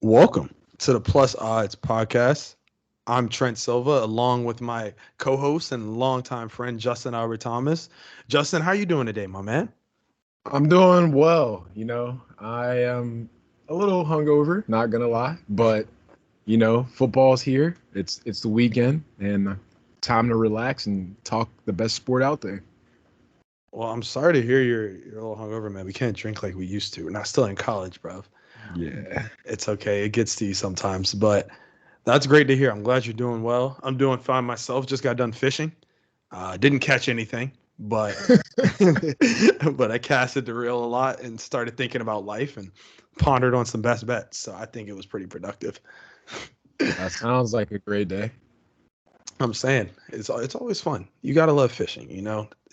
Welcome to the Plus Odds podcast. I'm Trent Silva, along with my co-host and longtime friend Justin Albert Thomas. Justin, how you doing today, my man? I'm doing well. I am a little hungover, not gonna lie, but football's here. It's the weekend and time to relax and talk the best sport out there. Well, I'm sorry to hear you're a little hungover, man. We can't drink like we used to. We're not still in college, bro. Yeah. It's okay. It gets to you sometimes, but that's great to hear. I'm glad you're doing well. I'm doing fine myself. Just got done fishing. Didn't catch anything, but but I casted the reel a lot and started thinking about life and pondered on some best bets. So I think it was pretty productive. That sounds like a great day. I'm saying it's always fun. You gotta love fishing,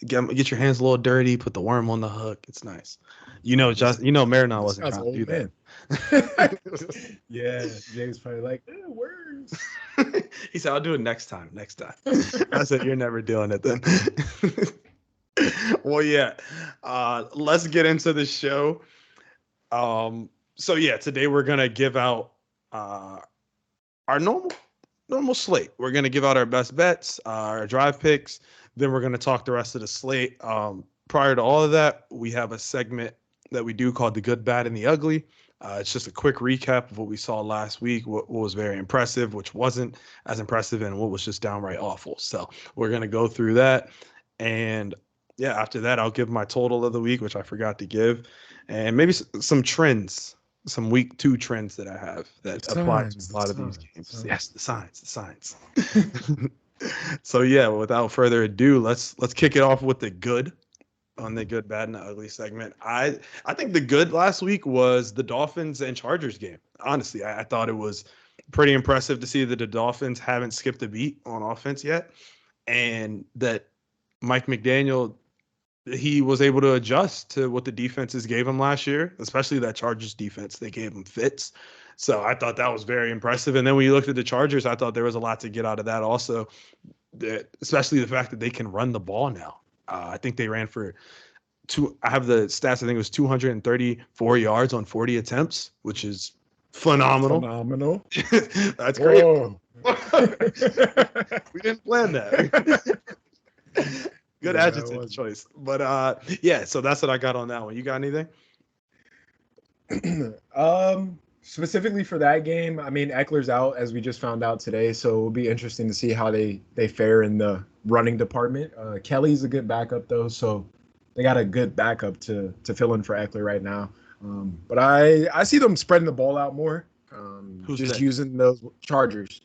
Get your hands a little dirty, put the worm on the hook. It's nice. This, Mariner this wasn't sounds trying to old do man. Yeah, James probably like words. that. He said, "I'll do it next time. Next time." I said, "You're never doing it then." Well, yeah. Let's get into the show. So yeah, today we're gonna give out uh our normal slate. We're gonna give out our best bets, our drive picks. Then we're gonna talk the rest of the slate. Prior to all of that, we have a segment that we do called the good, bad, and the ugly. It's just a quick recap of what we saw last week, what was very impressive, which wasn't as impressive, and what was just downright awful. So we're gonna go through that, and yeah, after that, I'll give my total of the week, which I forgot to give, and maybe some trends, some week two trends that I have The that apply to signs, a the lot of these signs, games. the Yes, the signs. So yeah, without further ado, let's kick it off with the good on the good, bad, and the ugly segment. I think the good last week was the Dolphins and Chargers game. Honestly, I thought it was pretty impressive to see that the Dolphins haven't skipped a beat on offense yet, and that Mike McDaniel, he was able to adjust to what the defenses gave him last year, especially that Chargers defense. They gave him fits. So I thought that was very impressive. And then when you looked at the Chargers, I thought there was a lot to get out of that also, especially the fact that they can run the ball now. I think they ran for I have the stats. I think it was 234 yards on 40 attempts, which is phenomenal. phenomenal. That's great. Whoa. We didn't plan that. Good Yeah, that adjective was. choice. But yeah, so that's what I got on that one. You got anything? Specifically for that game, I mean Eckler's out as we just found out today, so it'll be interesting to see how they fare in the running department. Kelly's a good backup though, so they got a good backup to fill in for Eckler right now. But I see them spreading the ball out more, Who's just that? using those Chargers,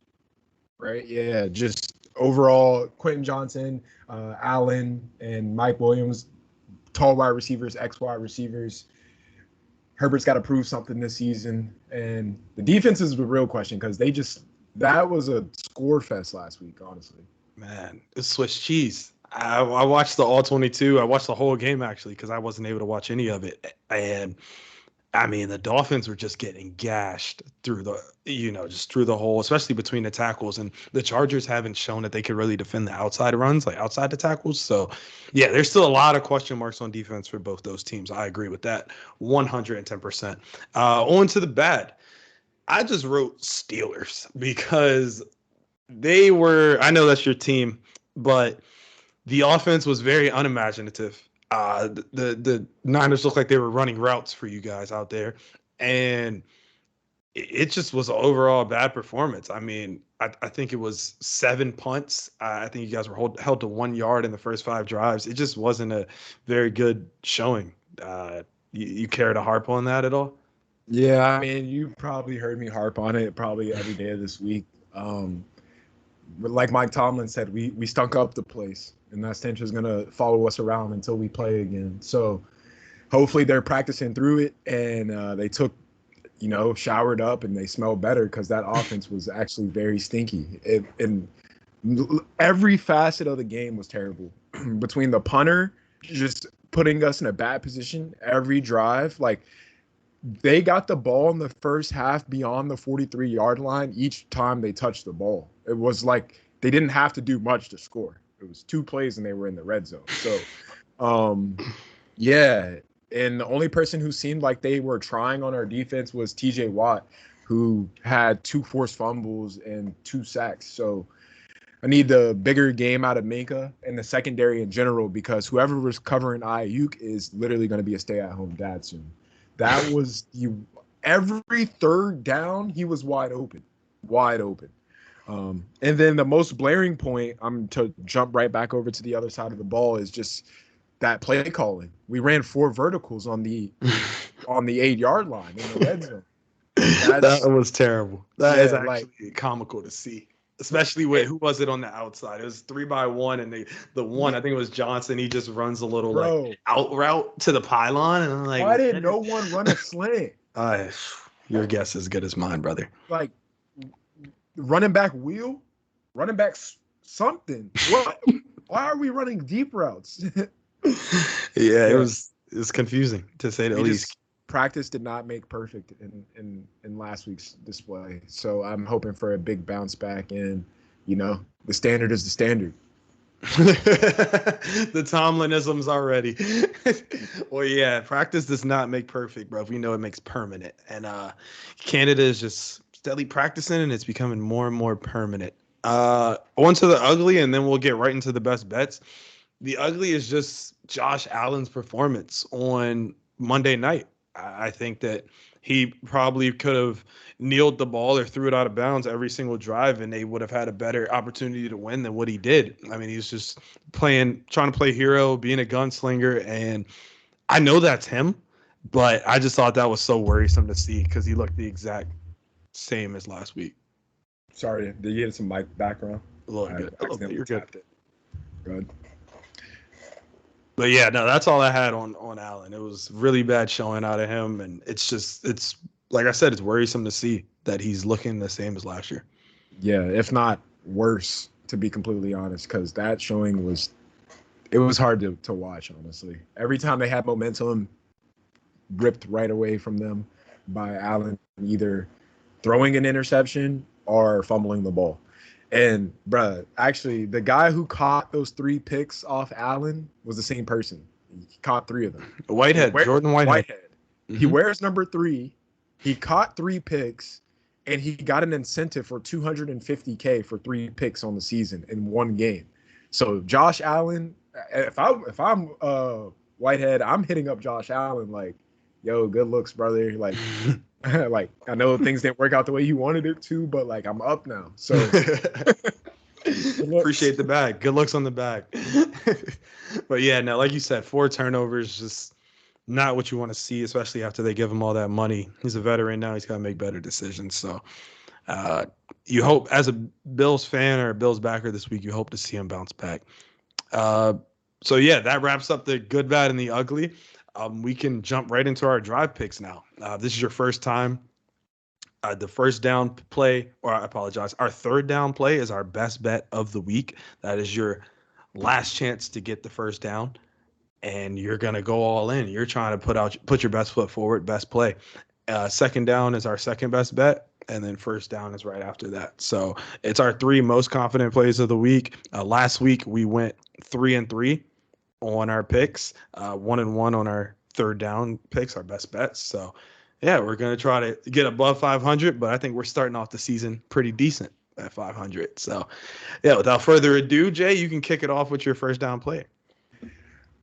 right? Yeah, just overall Quentin Johnson, Allen, and Mike Williams, tall wide receivers, X wide receivers. Herbert's got to prove something this season, and the defense is the real question because that was a score fest last week, honestly. Man, it's Swiss cheese. I watched the all 22. I watched the whole game actually because I wasn't able to watch any of it. And I mean, the Dolphins were just getting gashed through just through the hole, especially between the tackles. And the Chargers haven't shown that they could really defend the outside runs, like outside the tackles. So, yeah, there's still a lot of question marks on defense for both those teams. I agree with that 110%. On to the bad. I just wrote Steelers because I know that's your team, but the offense was very unimaginative. The Niners looked like they were running routes for you guys out there, and it just was an overall bad performance. I mean, I think it was 7 punts. I think you guys were held to 1 yard in the first 5 drives. It just wasn't a very good showing. You care to harp on that at all? Yeah, I mean, you probably heard me harp on it probably every day of this week. But like Mike Tomlin said, we stunk up the place, and that stench is gonna follow us around until we play again. So hopefully they're practicing through it, and they took, showered up, and they smell better because that offense was actually very stinky. And every facet of the game was terrible. Between the punter just putting us in a bad position every drive, like they got the ball in the first half beyond the 43-yard line each time they touched the ball. It was like they didn't have to do much to score. It was two plays and they were in the red zone. So, yeah. And the only person who seemed like they were trying on our defense was TJ Watt, who had 2 forced fumbles and 2 sacks. So I need the bigger game out of Minka and the secondary in general, because whoever was covering Ayuk is literally going to be a stay-at-home dad soon. That was you. Every third down, he was wide open, wide open. And then the most blaring point, I'm to jump right back over to the other side of the ball, is just that play calling. We ran 4 verticals on the 8-yard line in the red zone. That was terrible. That is actually like, comical to see. Especially with who was it on the outside? It was 3-by-1, and the one, I think it was Johnson. He just runs a little like out route to the pylon, and I'm like, why did no one run a slant? Your guess is as good as mine, brother. Like running back wheel, running back something. What? Why are we running deep routes? Yeah, it was confusing to say the least. Practice did not make perfect in last week's display. So I'm hoping for a big bounce back, and the standard is the standard. The Tomlinisms already. Well, yeah, practice does not make perfect, bro. We know it makes permanent. And Canada is just steadily practicing, and it's becoming more and more permanent. On to the ugly, and then we'll get right into the best bets. The ugly is just Josh Allen's performance on Monday night. I think that he probably could have kneeled the ball or threw it out of bounds every single drive, and they would have had a better opportunity to win than what he did. I mean, he's just trying to play hero, being a gunslinger, and I know that's him, but I just thought that was so worrisome to see because he looked the exact same as last week. Sorry, did you get some mic background? A little bit. You're good. Good. But yeah, no, that's all I had on Allen. It was really bad showing out of him, and it's like I said, it's worrisome to see that he's looking the same as last year. Yeah, if not worse, to be completely honest, because that showing was hard to watch, honestly. Every time they had momentum, ripped right away from them by Allen, either throwing an interception or fumbling the ball. And, bruh, actually, the guy who caught those 3 picks off Allen was the same person. He caught 3 of them. Jordan Whitehead. Mm-hmm. He wears number 3. He caught 3 picks, and he got an incentive for $250K for 3 picks on the season in 1 game. So Josh Allen, if I'm Whitehead, I'm hitting up Josh Allen like, yo, good looks, brother. Like, like, I know things didn't work out the way you wanted it to, but like, I'm up now. So appreciate the bag. Good looks on the bag. But yeah, no, like you said, 4 turnovers, just not what you want to see, especially after they give him all that money. He's a veteran now. He's got to make better decisions. So you hope, as a Bills fan or a Bills backer this week, you hope to see him bounce back. So yeah, that wraps up the good, bad, and the ugly. We can jump right into our drive picks now. This is your first time. The first down play, or I apologize, our third down play is our best bet of the week. That is your last chance to get the first down, and you're going to go all in. You're trying to put your best foot forward, best play. Second down is our second best bet, and then first down is right after that. So it's our 3 most confident plays of the week. Last week, we went 3-3 on our picks, 1-1 on our third down picks, our best bets. So yeah, we're going to try to get above 500, but I think we're starting off the season pretty decent at 500. So yeah, without further ado, Jay, you can kick it off with your first down play.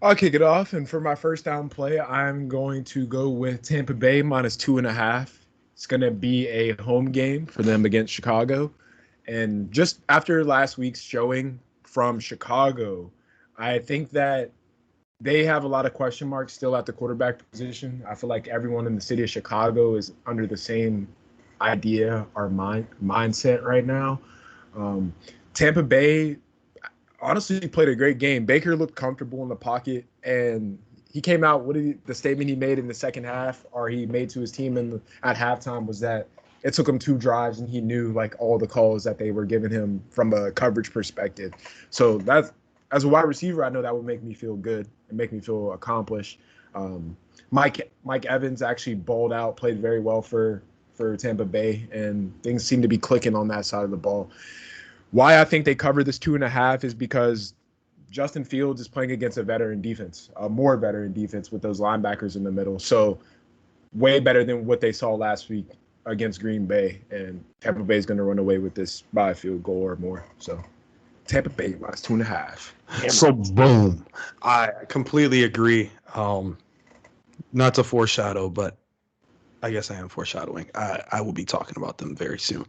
I'll kick it off. And for my first down play, I'm going to go with Tampa Bay -2.5. It's going to be a home game for them against Chicago. And just after last week's showing from Chicago, I think that they have a lot of question marks still at the quarterback position. I feel like everyone in the city of Chicago is under the same idea or mindset right now. Tampa Bay honestly played a great game. Baker looked comfortable in the pocket, and he came out. The statement he made in the second half, or he made to his team at halftime, was that it took him 2 drives, and he knew like all the calls that they were giving him from a coverage perspective. So that's, as a wide receiver, I know that would make me feel good and make me feel accomplished. Mike Evans actually balled out, played very well for Tampa Bay, and things seem to be clicking on that side of the ball. Why I think they cover this 2.5 is because Justin Fields is playing against a veteran defense, a more veteran defense with those linebackers in the middle. So way better than what they saw last week against Green Bay, and Tampa Bay is going to run away with this by a field goal or more. So Tampa Bay minus 2.5. So boom, I completely agree. Not to foreshadow, but I guess I am foreshadowing. I will be talking about them very soon.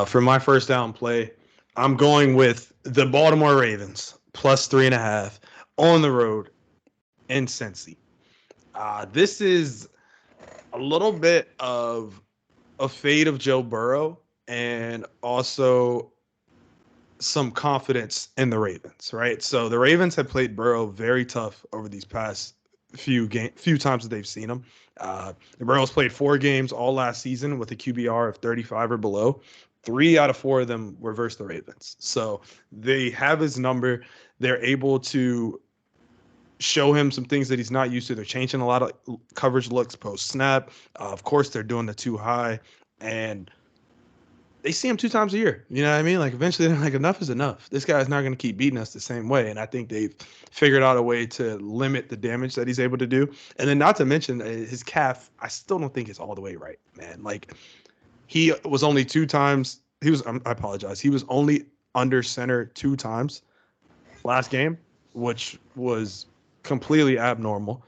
For my first down play, I'm going with the Baltimore Ravens plus 3.5 on the road in Cincy. This is a little bit of a fade of Joe Burrow and also some confidence in the Ravens, right? So the Ravens have played Burrow very tough over these past few times that they've seen him. The Burrow's played 4 games all last season with a QBR of 35 or below. 3 out of 4 of them were versus the Ravens. So they have his number. They're able to show him some things that he's not used to. They're changing a lot of coverage looks post snap. Of course, they're doing the too high, and they see him 2 times a year. You know what I mean? Like eventually they're like, enough is enough. This guy's not going to keep beating us the same way. And I think they've figured out a way to limit the damage that he's able to do. And then not to mention his calf, I still don't think it's all the way right, man. Like he was only 2 times. I apologize. He was only under center 2 times last game, which was completely abnormal.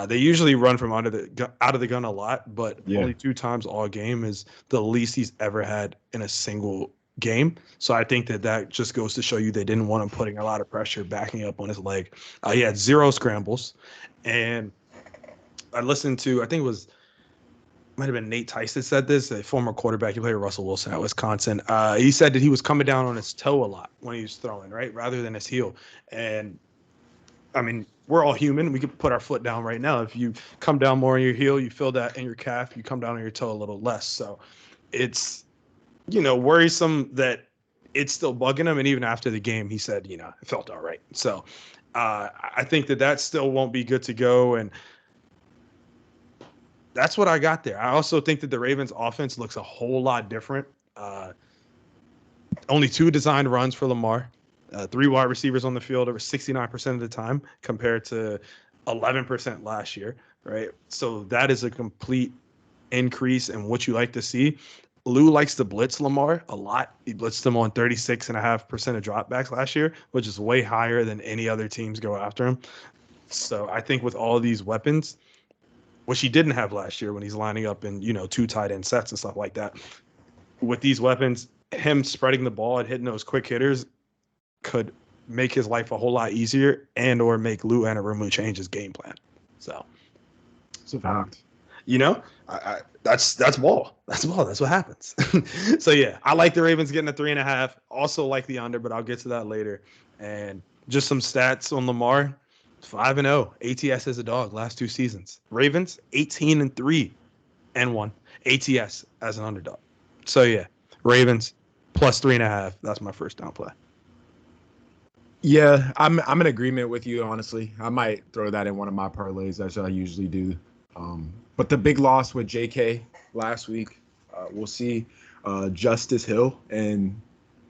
They usually run from out of the gun a lot, but only 2 times all game is the least he's ever had in a single game. So I think that just goes to show you they didn't want him putting a lot of pressure backing up on his leg. He had 0 scrambles, and I listened to, I think it was, might have been Nate Tyson said this, a former quarterback. He played with Russell Wilson at Wisconsin. He said that he was coming down on his toe a lot when he was throwing, right, rather than his heel. And I mean, we're all human. We could put our foot down right now. If you come down more on your heel, you feel that in your calf. You come down on your toe a little less. So it's, worrisome that it's still bugging him. And even after the game, he said, it felt all right. So I think that still won't be good to go. And that's what I got there. I also think that the Ravens offense looks a whole lot different. Only 2 designed runs for Lamar. 3 wide receivers on the field over 69% of the time compared to 11% last year, right? So that is a complete increase in what you like to see. Lou likes to blitz Lamar a lot. He blitzed him on 36.5% of dropbacks last year, which is way higher than any other teams go after him. So I think with all these weapons, which he didn't have last year when he's lining up in, 2 tight end sets and stuff like that, with these weapons, him spreading the ball and hitting those quick hitters could make his life a whole lot easier and or make Lou Anarumo change his game plan. So it's a fact. That's ball. That's ball. That's what happens. So yeah, I like the Ravens getting a 3.5. Also like the under, but I'll get to that later. And just some stats on Lamar: 5-0 ATS as a dog last 2 seasons. Ravens 18-3 and 1 ATS as an underdog. So yeah, Ravens plus 3.5. That's my first down play. Yeah, I'm in agreement with you, honestly. I might throw that in one of my parlays, as I usually do. But the big loss with JK last week, we'll see Justice Hill and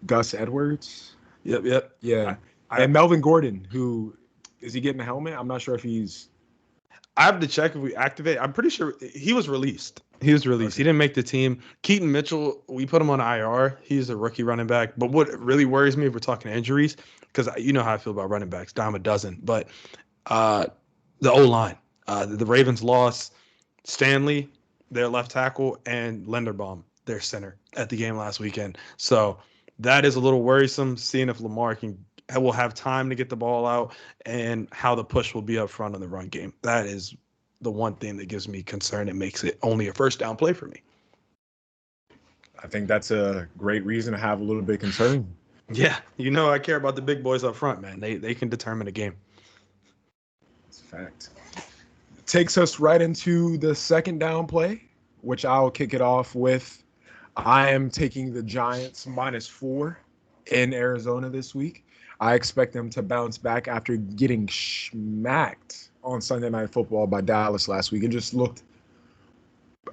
Gus Edwards. Yep. Yeah. And Melvin Gordon, who is he getting a helmet? I'm not sure if he's. I have to check if we activate. I'm pretty sure he was released. Okay. He didn't make the team. Keaton Mitchell, we put him on IR. He's a rookie running back. But what really worries me if we're talking injuries, because you know how I feel about running backs, dime a dozen. But the O-line, the Ravens lost Stanley, their left tackle, and Linderbaum, their center, at the game last weekend. So that is a little worrisome, seeing if Lamar will have time to get the ball out and how the push will be up front in the run game. That is the one thing that gives me concern and makes it only a first down play for me. I think that's a great reason to have a little bit of concern. Yeah, I care about the big boys up front, man. They can determine a game. That's a fact. Takes us right into the second down play, which I'll kick it off with. I am taking the Giants -4 in Arizona this week. I expect them to bounce back after getting smacked on Sunday Night Football by Dallas last week. It just looked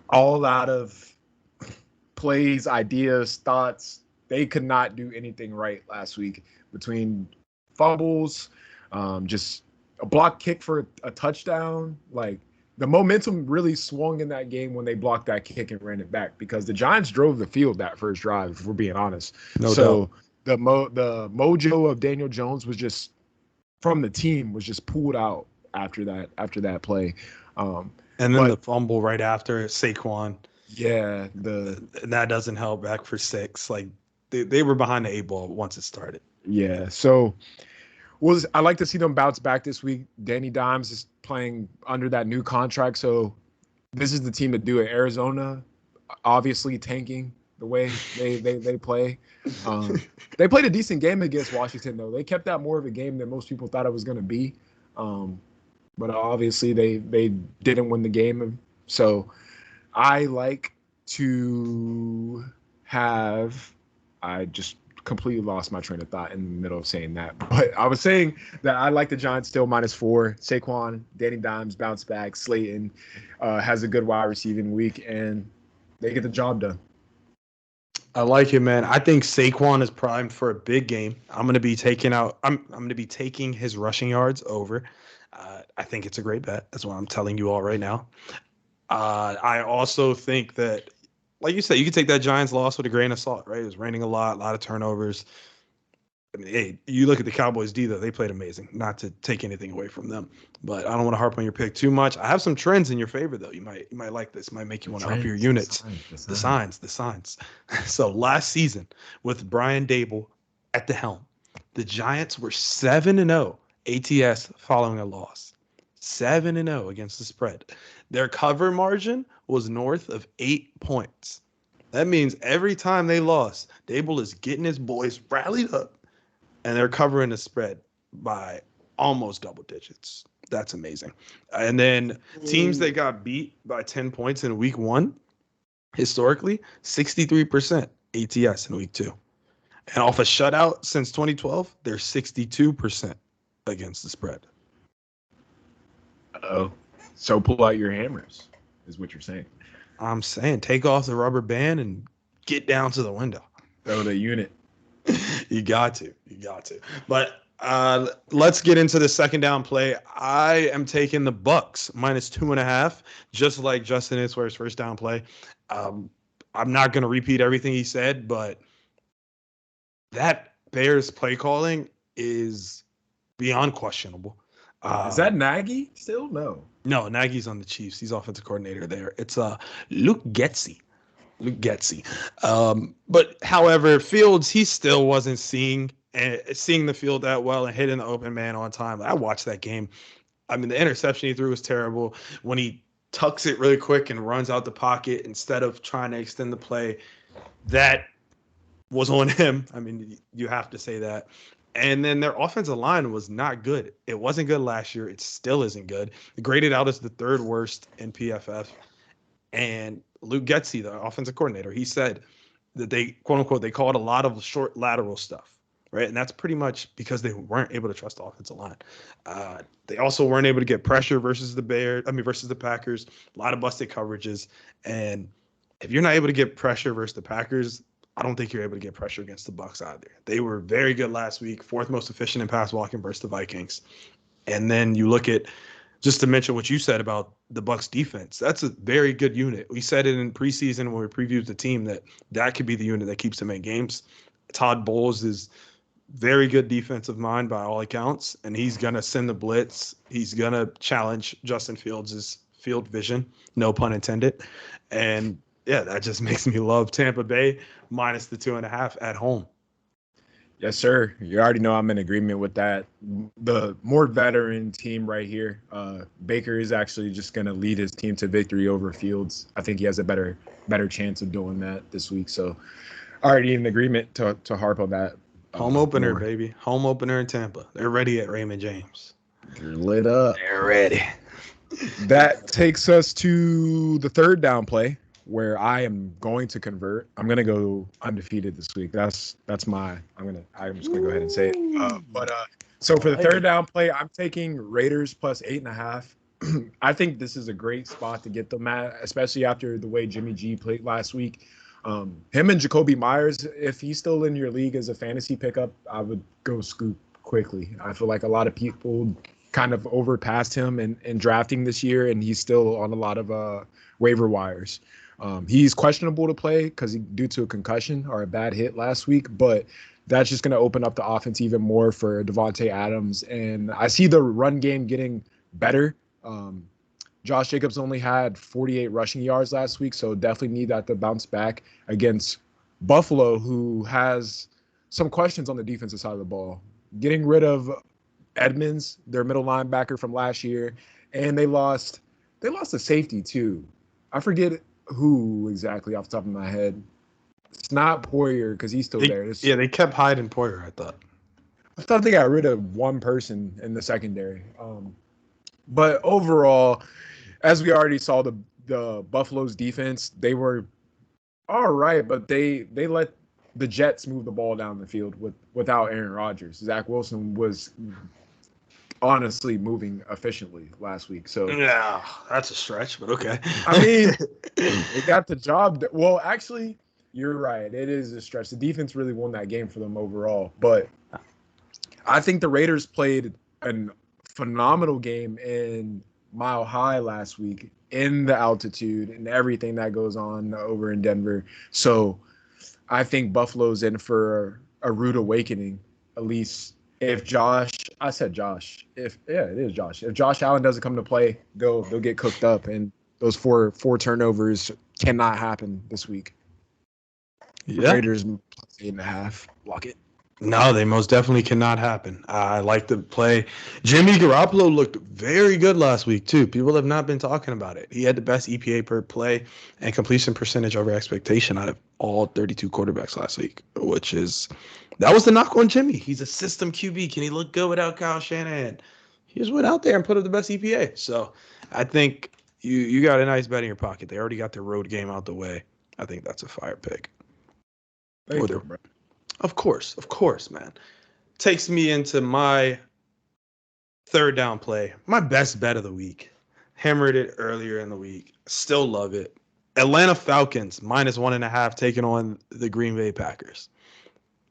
all out of plays, ideas, thoughts. They could not do anything right last week between fumbles, just a block kick for a touchdown. Like, the momentum really swung in that game when they blocked that kick and ran it back because the Giants drove the field that first drive, if we're being honest. No doubt. The mojo of Daniel Jones was just from the team was just pulled out after that play. And then the fumble right after Saquon. Yeah, that doesn't help back for 6. Like they were behind the 8 ball once it started. Yeah, so I like to see them bounce back this week. Danny Dimes is playing under that new contract, so this is the team to do it. Arizona, obviously tanking the way they play. They played a decent game against Washington, though. They kept that more of a game than most people thought it was going to be. But obviously they didn't win the game. So I like to have – I just completely lost my train of thought in the middle of saying that. But I was saying that I like the Giants still -4. Saquon, Danny Dimes bounce back. Slayton has a good wide receiving week, and they get the job done. I like it, man. I think Saquon is primed for a big game. I'm going to be taking his rushing yards over. I think it's a great bet. That's what I'm telling you all right now. I also think that, like you said, you can take that Giants loss with a grain of salt, right? It was raining a lot of turnovers. I mean, hey, you look at the Cowboys D, though, they played amazing. Not to take anything away from them, but I don't want to harp on your pick too much. I have some trends in your favor, though. You might like this. Might make you want to up your units. The signs. So last season, with Brian Dable at the helm, the Giants were 7-0 ATS following a loss. 7-0 against the spread. Their cover margin was north of 8 points. That means every time they lost, Dable is getting his boys rallied up, and they're covering the spread by almost double digits. That's amazing. And then teams that got beat by 10 points in week 1, historically, 63% ATS in week 2. And off a shutout since 2012, they're 62% against the spread. Oh, so pull out your hammers, is what you're saying. I'm saying take off the rubber band and get down to the window. Throw the unit. You got to. But let's get into the second down play. I am taking the Bucks -2.5, just like Justin is for his first down play. I'm not going to repeat everything he said, but that Bears play calling is beyond questionable. Is that Nagy still? No, Nagy's on the Chiefs. He's offensive coordinator there. It's Luke Getsy. But however, Fields, he still wasn't seeing the field that well and hitting the open man on time. I watched that game. I mean, the interception he threw was terrible. When he tucks it really quick and runs out the pocket instead of trying to extend the play, that was on him. I mean, you have to say that. And then their offensive line was not good. It wasn't good last year. It still isn't good. It graded out as the 3rd worst in PFF. And Luke Getsy, the offensive coordinator, he said that they, quote unquote, they called a lot of short lateral stuff, right? And that's pretty much because they weren't able to trust the offensive line. They also weren't able to get pressure versus the Packers. A lot of busted coverages. And if you're not able to get pressure versus the Packers, I don't think you're able to get pressure against the Bucs either. They were very good last week, 4th most efficient in pass blocking versus the Vikings. And then you look at, just to mention what you said about the Bucs defense, that's a very good unit. We said it in preseason when we previewed the team that could be the unit that keeps them in games. Todd Bowles is very good defensive mind by all accounts, and he's going to send the blitz. He's going to challenge Justin Fields' field vision, no pun intended. And yeah, that just makes me love Tampa Bay -2.5 at home. Yes, sir. You already know I'm in agreement with that. The more veteran team right here, Baker is actually just going to lead his team to victory over Fields. I think he has a better chance of doing that this week. So already in agreement to harp on that. Home opener, baby. Home opener in Tampa. They're ready at Raymond James. They're lit up. They're ready. That takes us to the third down play, where I am going to convert. I'm going to go undefeated this week. I'm just going to go ahead and say it. So for the third down play, I'm taking Raiders +8.5. I think this is a great spot to get them at, especially after the way Jimmy G played last week. Him and Jacoby Myers, if he's still in your league as a fantasy pickup, I would go scoop quickly. I feel like a lot of people kind of overpassed him in drafting this year, and he's still on a lot of waiver wires. He's questionable to play because due to a concussion or a bad hit last week, but that's just going to open up the offense even more for Devontae Adams. And I see the run game getting better. Josh Jacobs only had 48 rushing yards last week, so definitely need that to bounce back against Buffalo, who has some questions on the defensive side of the ball. Getting rid of Edmonds, their middle linebacker from last year, and they lost a safety too. I forget who exactly off the top of my head. It's not Poyer because he's still there. They kept hiding Poyer, I thought. I thought they got rid of one person in the secondary. But overall, as we already saw, the Buffalo's defense, they were all right, but they let the Jets move the ball down the field without Aaron Rodgers. Zach Wilson was honestly moving efficiently last week. So yeah, that's a stretch, but okay. I mean, they got the job. Well, actually, you're right. It is a stretch. The defense really won that game for them overall. But I think the Raiders played a phenomenal game in Mile High last week in the altitude and everything that goes on over in Denver. So I think Buffalo's in for a rude awakening, at least if it is Josh. If Josh Allen doesn't come to play, they'll get cooked up, and those four turnovers cannot happen this week. Yeah. Raiders plus 8.5. Lock it. No, they most definitely cannot happen. I like the play. Jimmy Garoppolo looked very good last week, too. People have not been talking about it. He had the best EPA per play and completion percentage over expectation out of all 32 quarterbacks last week, that was the knock on Jimmy. He's a system QB. Can he look good without Kyle Shanahan? He just went out there and put up the best EPA. So I think you got a nice bet in your pocket. They already got their road game out the way. I think that's a fire pick. Thank you, bro. Of course, man. Takes me into my third down play, my best bet of the week. Hammered it earlier in the week. Still love it. Atlanta Falcons -1.5 taking on the Green Bay Packers.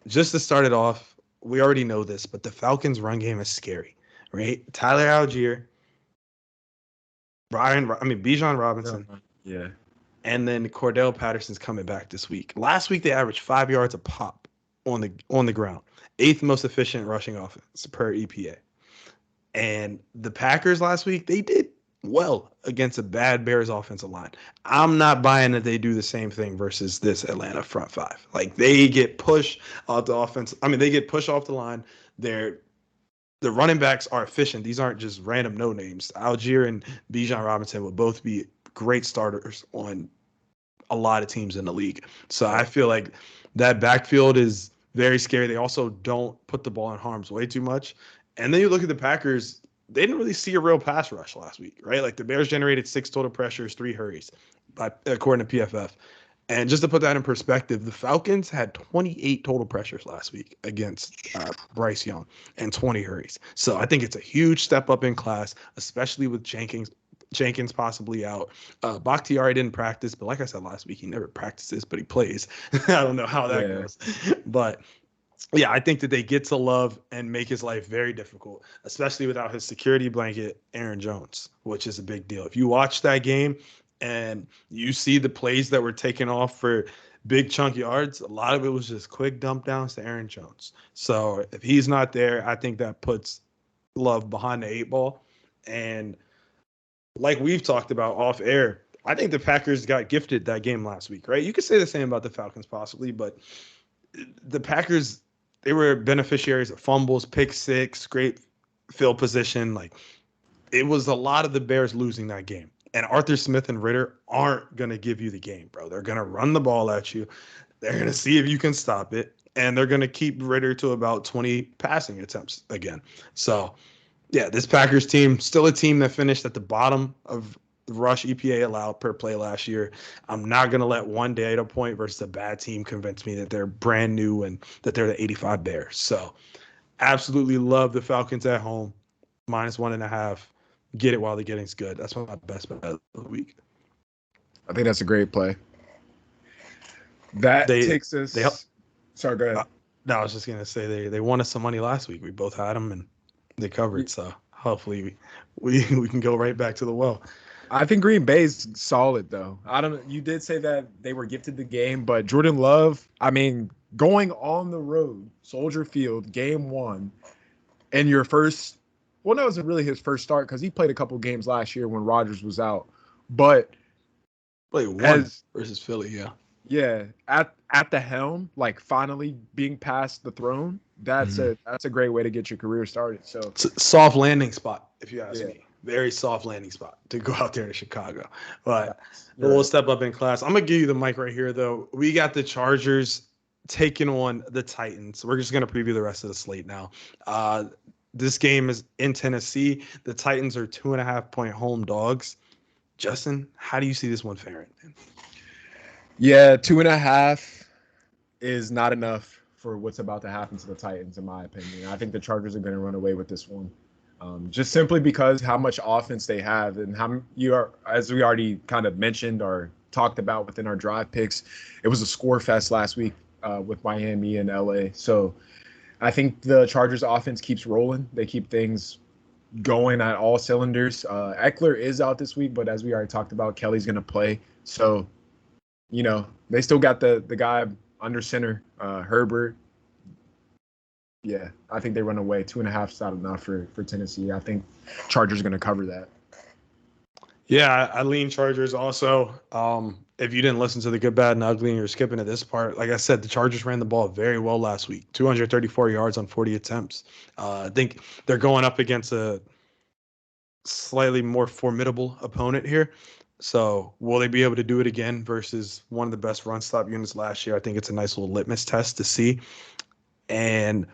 Just to start it off, we already know this, but the Falcons' run game is scary, right? Tyler Algier, Bijan Robinson. Yeah. And then Cordell Patterson's coming back this week. Last week, they averaged 5 yards a pop on the ground. 8th most efficient rushing offense per EPA. And the Packers last week, they did well against a bad Bears offensive line. I'm not buying that they do the same thing versus this Atlanta front five. Like, they get pushed off the offense. They get pushed off the line. The running backs are efficient. These aren't just random no names. Algier and Bijan Robinson will both be great starters on a lot of teams in the league. So I feel like that backfield is very scary. They also don't put the ball in harm's way too much. And then you look at the Packers, they didn't really see a real pass rush last week, right? Like, the Bears generated 6 total pressures, 3 hurries, according to PFF. And just to put that in perspective, the Falcons had 28 total pressures last week against Bryce Young and 20 hurries. So I think it's a huge step up in class, especially with Jenkins possibly out. Bakhtiari didn't practice, but like I said last week, he never practices, but he plays. I don't know how that goes. But yeah, I think that they get to love and make his life very difficult, especially without his security blanket, Aaron Jones, which is a big deal. If you watch that game and you see the plays that were taken off for big chunk yards, a lot of it was just quick dump downs to Aaron Jones. So if he's not there, I think that puts love behind the 8 ball. And like we've talked about off air, I think the Packers got gifted that game last week, right? You could say the same about the Falcons possibly, but the Packers, they were beneficiaries of fumbles, pick six, great field position. Like, it was a lot of the Bears losing that game. And Arthur Smith and Ritter aren't going to give you the game, bro. They're going to run the ball at you. They're going to see if you can stop it. And they're going to keep Ritter to about 20 passing attempts again. So, yeah, this Packers team, still a team that finished at the bottom of the rush EPA allowed per play last year. I'm not going to let one data point versus a bad team convince me that they're brand new and that they're the 85 Bears. So, absolutely love the Falcons at home, -1.5. Get it while the getting's good. That's my best bet of the week. I think that's a great play. That takes us. Sorry, go ahead. No, I was just gonna say they won us some money last week. We both had them and they covered. So hopefully we can go right back to the well. I think Green Bay's solid though. I don't know. You did say that they were gifted the game, but Jordan Love, I mean, going on the road, Soldier Field, game one, and your first, well, that wasn't really his first start because he played a couple games last year when Rodgers was out. But Wait, one as versus Philly, yeah. yeah, at the helm, like finally being past the throne, Mhm. that's a great way to get your career started. So Soft landing spot, if you ask yeah, me. Very soft landing spot to go out there to Chicago. But you're we'll right. step up in class. I'm gonna give you the mic right here, though. We got the Chargers taking on the Titans. We're just gonna preview the rest of the slate now. Uh, this game is in Tennessee. The Titans are 2.5 point home dogs. Justin, how do you see this one faring? Yeah, 2.5 is not enough for what's about to happen to the Titans, in my opinion. I think the Chargers are going to run away with this one, just simply because how much offense they have and how you are, as we already kind of mentioned or talked about within our drive picks. It was a score fest last week with Miami and LA. So I think the Chargers offense keeps rolling. They keep things going at all cylinders. Eckler is out this week, but as we already talked about, Kelly's going to play. So they still got the guy under center, Herbert. Yeah, I think they run away. 2.5 is not enough for Tennessee. I think Chargers are going to cover that. Yeah, I lean Chargers also. If you didn't listen to the good, bad, and ugly, and you're skipping to this part, like I said, the Chargers ran the ball very well last week. 234 yards on 40 attempts. I think they're going up against a slightly more formidable opponent here. So will they be able to do it again versus one of the best run stop units last year? I think it's a nice little litmus test to see. And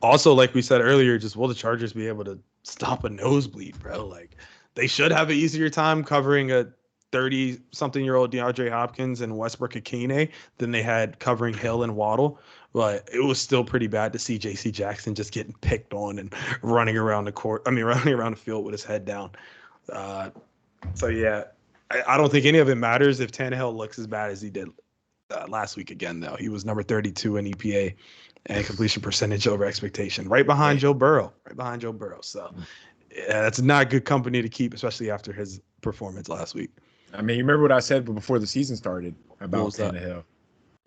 also, like we said earlier, just will the Chargers be able to stop a nosebleed, bro? Like they should have an easier time covering a 30-something-year-old DeAndre Hopkins and Westbrook Akine than they had covering Hill and Waddle. But it was still pretty bad to see J.C. Jackson just getting picked on and running around the court. I mean, running around the field with his head down. Uh, so yeah, I don't think any of it matters if Tannehill looks as bad as he did last week again. Though he was number 32 in EPA and completion percentage over expectation, right behind Joe Burrow. Right behind Joe Burrow. So yeah, that's not good company to keep, especially after his performance last week. I mean, you remember what I said before the season started What about was that? Tannehill?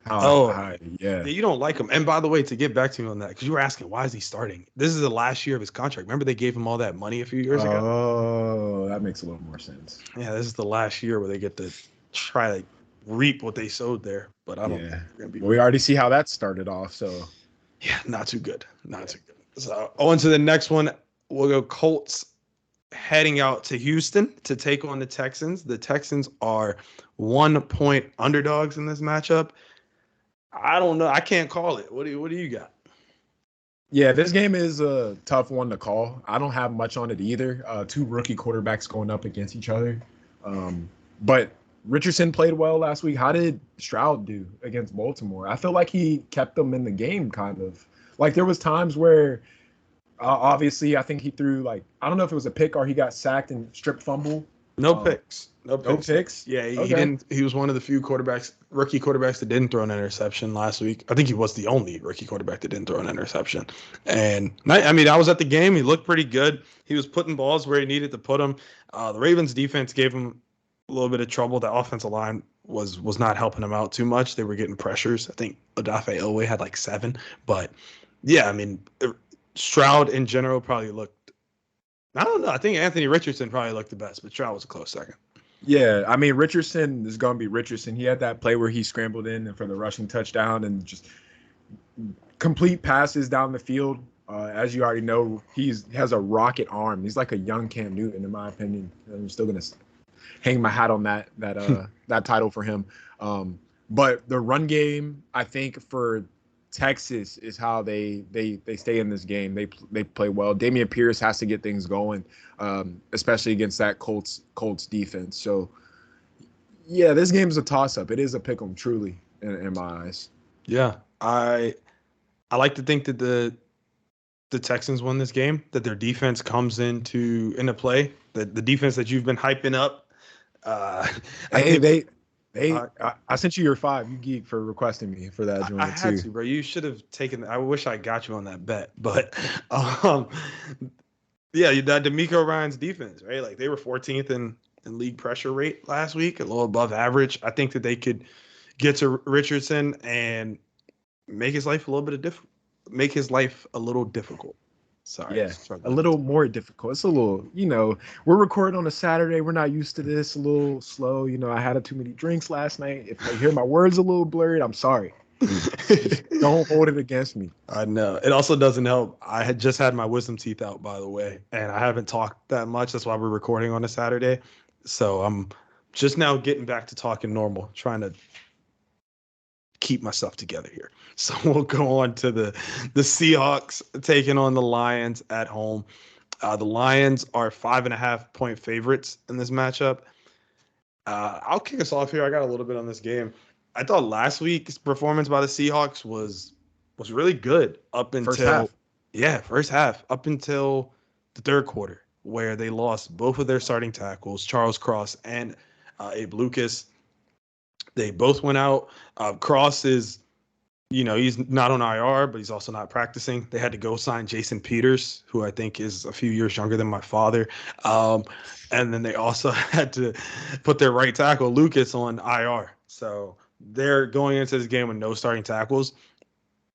Oh, Yeah. yeah, you don't like him. And by the way, to get back to you on that, because you were asking why is he starting? This is the last year of his contract. Remember they gave him all that money a few years ago? Oh, that makes a little more sense. Yeah, this is the last year where they get to try to reap what they sowed there. But I don't think Yeah. they're gonna be Well, we already see how that started off. So yeah, not too good. Not too good. So on to the next one. We'll go Colts heading out to Houston to take on the Texans. The Texans are 1 point underdogs in this matchup. I don't know. I can't call it. What do you got? yeah, this game is a tough one to call. I don't have much on it either. Two rookie quarterbacks going up against each other. But Richardson played well last week. How did Stroud do against Baltimore? I feel like he kept them in the game, kind of. Like there was times where, obviously, I think he threw like I don't know if it was a pick or he got sacked and strip fumble. No Um, picks. No no picks. picks. Yeah, he Okay. didn't. He was one of the few rookie quarterbacks that didn't throw an interception last week. I think he was the only rookie quarterback that didn't throw an interception. And I mean, I was at the game. He looked pretty good. He was putting balls where he needed to put them. The Ravens defense gave him a little bit of trouble. The offensive line was not helping him out too much. They were getting pressures. I think Odafe Owe had like 7. But yeah, I mean, Stroud in general probably looked. I don't know. I think Anthony Richardson probably looked the best, but Stroud was a close second. Yeah, I mean Richardson is going to be Richardson. He had that play where he scrambled in and for the rushing touchdown and just complete passes down the field. As you already know, he has a rocket arm. He's like a young Cam Newton, in my opinion. I'm still gonna hang my hat on that title for him. But the run game, I think for Texas is how they stay in this game. They play well. Damian Pierce has to get things going, especially against that Colts defense. So yeah, this game is a toss up. It is a pick 'em truly in my eyes. Yeah, I like to think that the Texans won this game. That their defense comes into play. That the defense that you've been hyping up. Uh, I Hey, think they uh, I sent you your 5. You geek for requesting me for that I joint had too. to, bro. You should have taken. I wish I got you on that bet, but um, Yeah, that D'Amico Ryan's defense, right? Like they were 14th in league pressure rate last week, a little above average. I think that they could get to Richardson and make his life a little bit of make his life a little difficult. Sorry, Yeah, a struggling. little more difficult. It's a little, we're recording on a Saturday. We're not used to this. A little slow. I had too many drinks last night. If I hear my words a little blurred, I'm sorry. Just don't hold it against me. I know. It also doesn't help. I had just had my wisdom teeth out, by the way, and I haven't talked that much. That's why we're recording on a Saturday. So I'm just now getting back to talking normal, trying to keep myself together here. So we'll go on to the Seahawks taking on the Lions at home. The Lions are 5.5 point favorites in this matchup. I'll kick us off here. I got a little bit on this game. I thought last week's performance by the Seahawks was really good up First until half. first half, up until the third quarter, where they lost both of their starting tackles, Charles Cross and Abe Lucas. They both went out. Cross is, he's not on IR, but he's also not practicing. They had to go sign Jason Peters, who I think is a few years younger than my father. And then they also had to put their right tackle, Lucas, on IR. So they're going into this game with no starting tackles.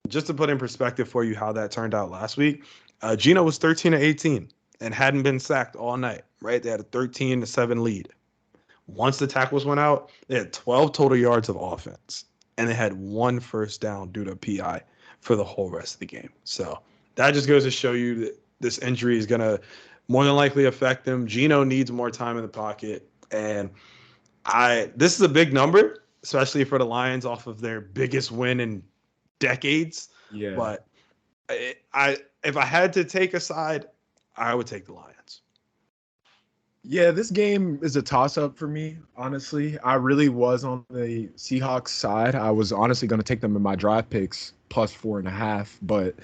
Just to put in perspective for you how that turned out last week, Gino was 13-18 and hadn't been sacked all night, right? They had a 13-7 lead. Once the tackles went out, they had 12 total yards of offense, and they had one first down due to PI for the whole rest of the game. So that just goes to show you that this injury is going to more than likely affect them. Gino needs more time in the pocket, and this is a big number, especially for the Lions off of their biggest win in decades. Yeah. But if I had to take a side, I would take the Lions. Yeah, this game is a toss-up for me, honestly. I really was on the Seahawks side. I was honestly going to take them in my drive picks plus 4.5. But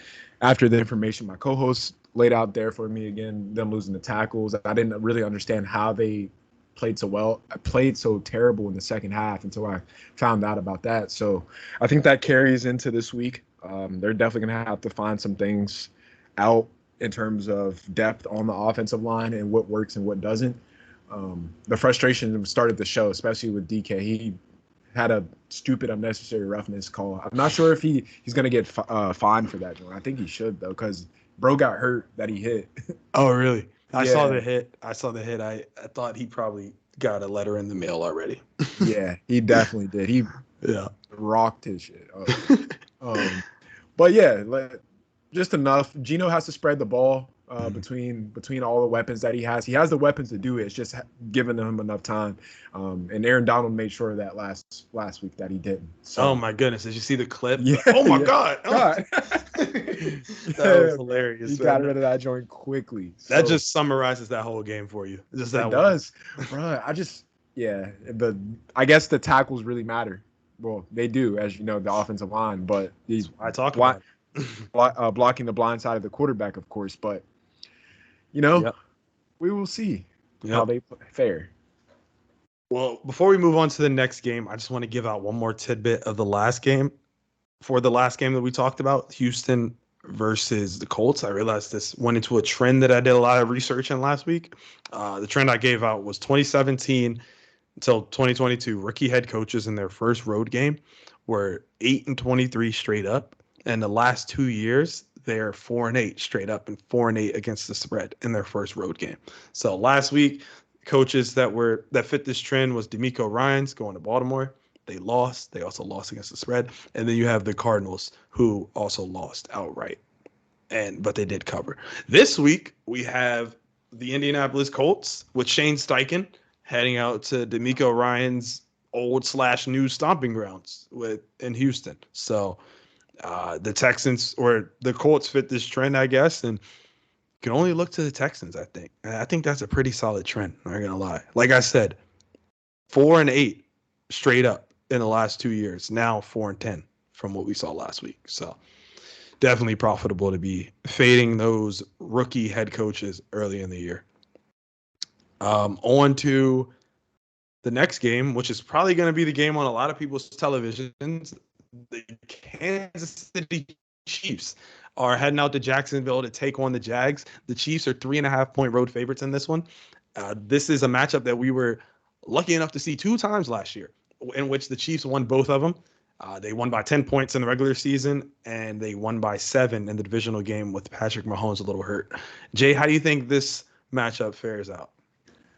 after the information my co-host laid out there for me again, them losing the tackles, I didn't really understand how they played so well. I played so terrible in the second half until I found out about that. So I think that carries into this week. They're definitely going to have to find some things out in terms of depth on the offensive line and what works and what doesn't. The frustration started the show, especially with DK. He had a stupid unnecessary roughness call. I'm not sure if he's going to get fined for that. I think he should, though, because bro got hurt that he hit. Oh, really? I saw Yeah. the hit. I thought he probably got a letter in the mail already. Yeah, he definitely did. He Yeah. rocked his shit up. But yeah, just enough. Gino has to spread the ball between all the weapons that he has. He has the weapons to do it. It's just giving him enough time. And Aaron Donald made sure of that last week that he didn't. So, Oh my goodness! Did you see the clip? yeah, Oh my yeah. God! God. That was hilarious. He Man. got rid of that joint quickly. That So, just summarizes that whole game for you. Just that it one. does, bro. I guess the tackles really matter. Well, they do, as you know, the offensive line, but these I talk about it. blocking the blind side of the quarterback, of course. But Yep. we will see how Yep. they fare. Well, before we move on to the next game, I just want to give out one more tidbit of the last game. For the last game that we talked about, Houston versus the Colts, I realized this went into a trend that I did a lot of research in last week. The trend I gave out was 2017 until 2022. Rookie head coaches in their first road game were 8-23 straight up, and the last 2 years they're 4-8 straight up and 4-8 against the spread in their first road game. So last week, coaches that fit this trend was D'Amico Ryans going to Baltimore. They lost. They also lost against the spread. And then you have the Cardinals, who also lost outright. But they did cover. This week we have the Indianapolis Colts with Shane Steichen heading out to D'Amico Ryan's old/new stomping grounds in Houston. So the Texans or the Colts fit this trend, I guess, and can only look to the Texans, I think. And I think that's a pretty solid trend. I'm not gonna lie. Like I said, 4-8 straight up in the last 2 years. Now 4-10 from what we saw last week. So definitely profitable to be fading those rookie head coaches early in the year. On to the next game, which is probably going to be the game on a lot of people's televisions. The Kansas City Chiefs are heading out to Jacksonville to take on the Jags. The Chiefs are 3.5-point road favorites in this one. This is a matchup that we were lucky enough to see 2 times last year, in which the Chiefs won both of them. They won by 10 points in the regular season, and they won by 7 in the divisional game with Patrick Mahomes a little hurt. Jay, how do you think this matchup fares out?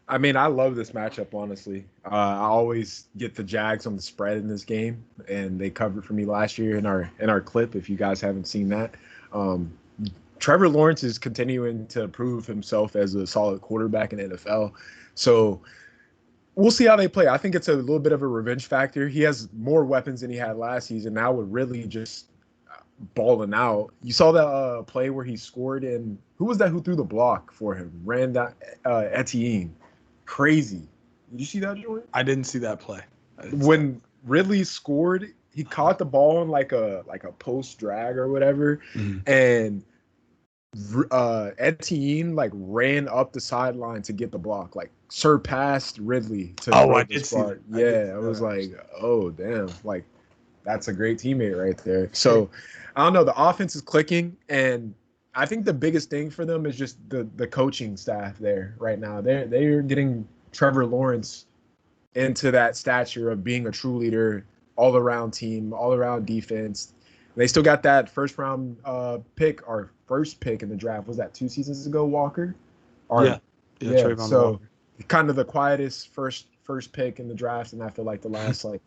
I mean, I love this matchup, honestly. I always get the Jags on the spread in this game, and they covered for me last year in our clip, if you guys haven't seen that. Trevor Lawrence is continuing to prove himself as a solid quarterback in the NFL. So we'll see how they play. I think it's a little bit of a revenge factor. He has more weapons than he had last season. Now with really just balling out. You saw that play where he scored, and who was that who threw the block for him? Etienne. Crazy. Did you see that, Jordan? I didn't see that play. When Ridley scored, he caught the ball in like a post drag or whatever, and Etienne like ran up the sideline to get the block, like surpassed Ridley to I did see that. Yeah, I was like, oh damn, like that's a great teammate right there. So I don't know, the offense is clicking, and I think the biggest thing for them is just the coaching staff there right now. They're getting Trevor Lawrence into that stature of being a true leader, all around team, all around defense. They still got that first round pick, or first pick in the draft. Was that 2 seasons ago, Walker? Yeah. So Walker. Kind of the quietest first pick in the draft, and I feel like the last like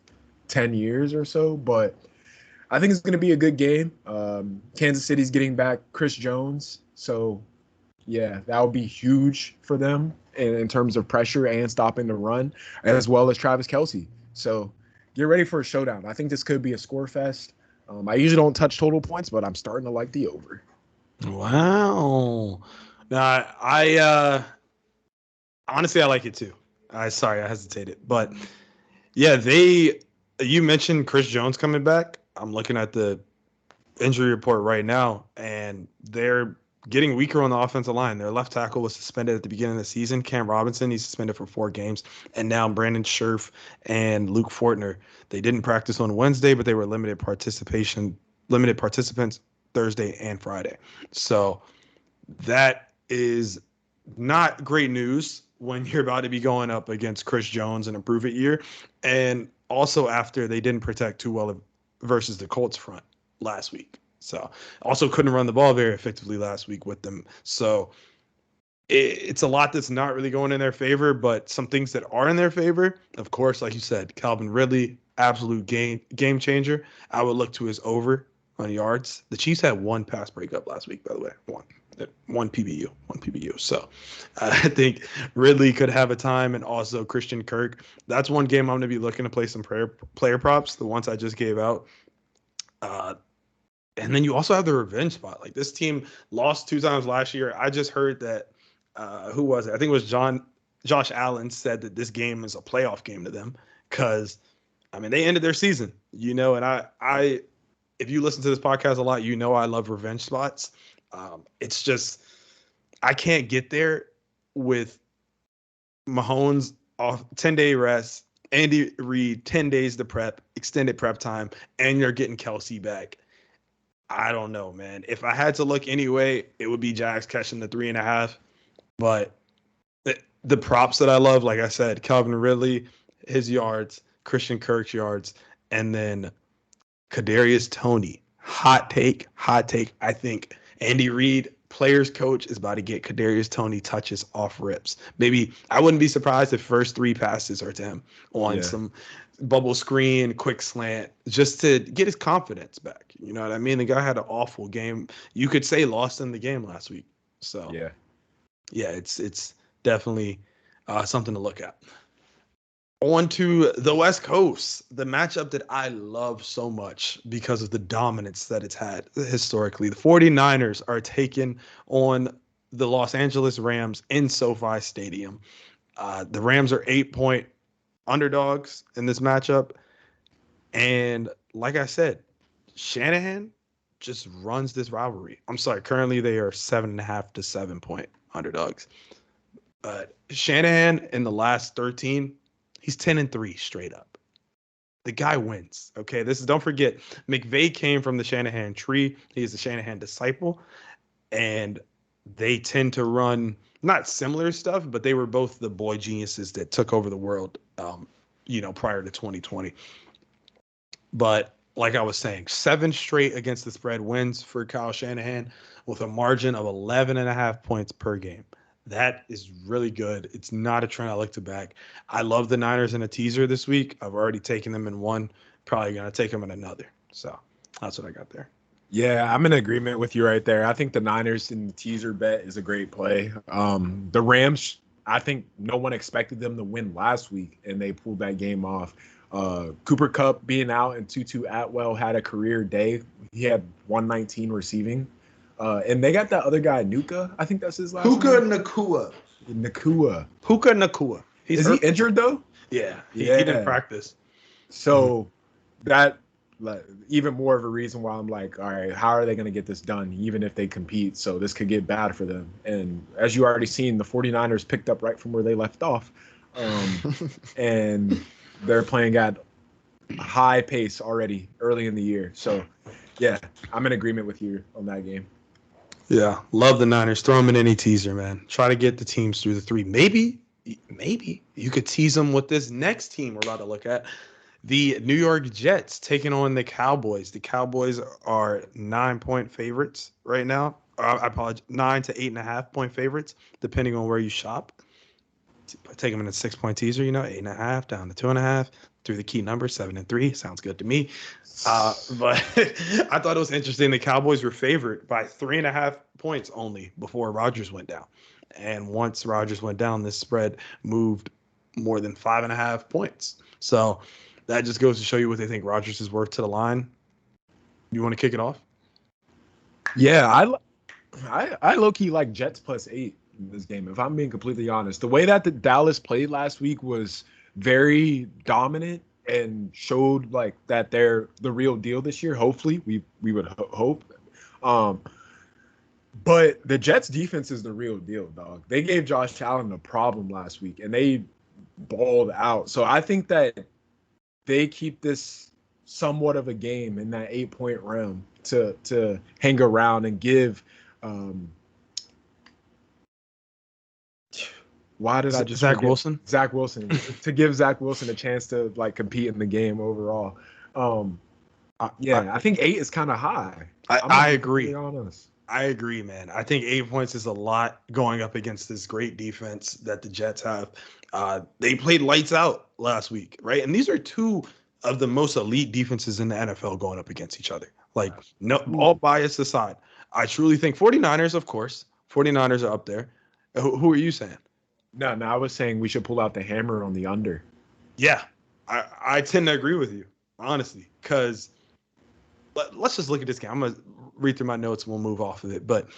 10 years or so. But I think it's going to be a good game. Kansas City's getting back Chris Jones, so yeah, that will be huge for them in terms of pressure and stopping the run, as well as Travis Kelce. So get ready for a showdown. I think this could be a score fest. I usually don't touch total points, but I'm starting to like the over. Wow. Now, I honestly, I like it too. I hesitated. But yeah, you mentioned Chris Jones coming back. I'm looking at the injury report right now, and they're getting weaker on the offensive line. Their left tackle was suspended at the beginning of the season. Cam Robinson, he's suspended for 4 games. And now Brandon Scherf and Luke Fortner, they didn't practice on Wednesday, but they were limited participants Thursday and Friday. So that is not great news when you're about to be going up against Chris Jones in a prove it year. And also after they didn't protect too well versus the Colts front last week. So also couldn't run the ball very effectively last week with them. So it's a lot that's not really going in their favor, but some things that are in their favor, of course, like you said, Calvin Ridley, absolute game changer. I would look to his over on yards. The Chiefs had 1 pass breakup last week, by the way. One PBU. So I think Ridley could have a time, and also Christian Kirk. That's one game I'm going to be looking to play some player props, the ones I just gave out. And then you also have the revenge spot. Like, this team lost 2 times last year. I just heard that, who was it? I think it was Josh Allen said that this game is a playoff game to them because, I mean, they ended their season, and I if you listen to this podcast a lot, I love revenge spots. It's just, I can't get there with Mahomes off 10-day rest, Andy Reid 10 days to prep, extended prep time, and you're getting Kelce back. I don't know, man. If I had to look anyway, it would be Jags catching the 3.5. But the props that I love, like I said, Calvin Ridley, his yards, Christian Kirk's yards, and then Kadarius Toney. Hot take. I think Andy Reid, players coach, is about to get Kadarius Toney touches off rips. Maybe I wouldn't be surprised if first 3 passes are to him on some bubble screen, quick slant, just to get his confidence back. You know what I mean? The guy had an awful game. You could say lost in the game last week. So yeah, it's definitely something to look at. On to the West Coast, the matchup that I love so much because of the dominance that it's had historically. The 49ers are taking on the Los Angeles Rams in SoFi Stadium. The Rams are 8-point underdogs in this matchup. And like I said, Shanahan just runs this rivalry. I'm sorry, currently they are 7.5 to 7-point underdogs. Shanahan in the last 13, he's 10-3 straight up. The guy wins. Okay, don't forget, McVay came from the Shanahan tree. He is the Shanahan disciple, and they tend to run not similar stuff, but they were both the boy geniuses that took over the world, prior to 2020. But like I was saying, 7 straight against the spread wins for Kyle Shanahan with a margin of 11.5 points per game. That is really good. It's not a trend I like to back. I love the Niners in a teaser this week. I've already taken them in one, probably going to take them in another. So that's what I got there. Yeah, I'm in agreement with you right there. I think the Niners in the teaser bet is a great play. The Rams, I think no one expected them to win last week, and they pulled that game off. Cooper Kupp being out and Tutu Atwell had a career day. He had 119 receiving. And they got that other guy, Nuka. I think that's his last name. Puka Nacua. Puka Nacua. Is he injured, though? Yeah, he didn't practice. So that even more of a reason why I'm like, all right, how are they going to get this done, even if they compete? So this could get bad for them. And as you already seen, the 49ers picked up right from where they left off. And they're playing at a high pace already early in the year. So, yeah, I'm in agreement with you on that game. Yeah, love the Niners. Throw them in any teaser, man. Try to get the teams through the 3. Maybe you could tease them with this next team we're about to look at. The New York Jets taking on the Cowboys. The Cowboys are 9-point favorites right now. I apologize, 9 to 8.5-point favorites, depending on where you shop. Take them in a 6-point teaser, 8.5 down to 2.5 through the key number 7 and 3. Sounds good to me. But I thought it was interesting. The Cowboys were favored by 3.5 points only before Rodgers went down. And once Rodgers went down, this spread moved more than 5.5 points. So that just goes to show you what they think Rodgers is worth to the line. You want to kick it off? Yeah, I low-key like Jets +8 in this game, if I'm being completely honest. The way that the Dallas played last week was very dominant and showed like that they're the real deal this year. Hopefully, we would hope. But the Jets defense is the real deal, dog. They gave Josh Allen a problem last week, and they balled out. So I think that they keep this somewhat of a game in that 8-point realm to hang around and give. Why did I just Zach Wilson? Zach Wilson to give Zach Wilson a chance to like compete in the game overall. I think 8 is kind of high. I agree. Honest. I agree, man. I think 8 points is a lot going up against this great defense that the Jets have. They played lights out last week, right? And these are two of the most elite defenses in the NFL going up against each other. Like, no, all bias aside, I truly think 49ers, of course. 49ers are up there. Who are you saying? No, I was saying we should pull out the hammer on the under. Yeah, I tend to agree with you, honestly, because let's just look at this game. I'm going to read through my notes and we'll move off of it. But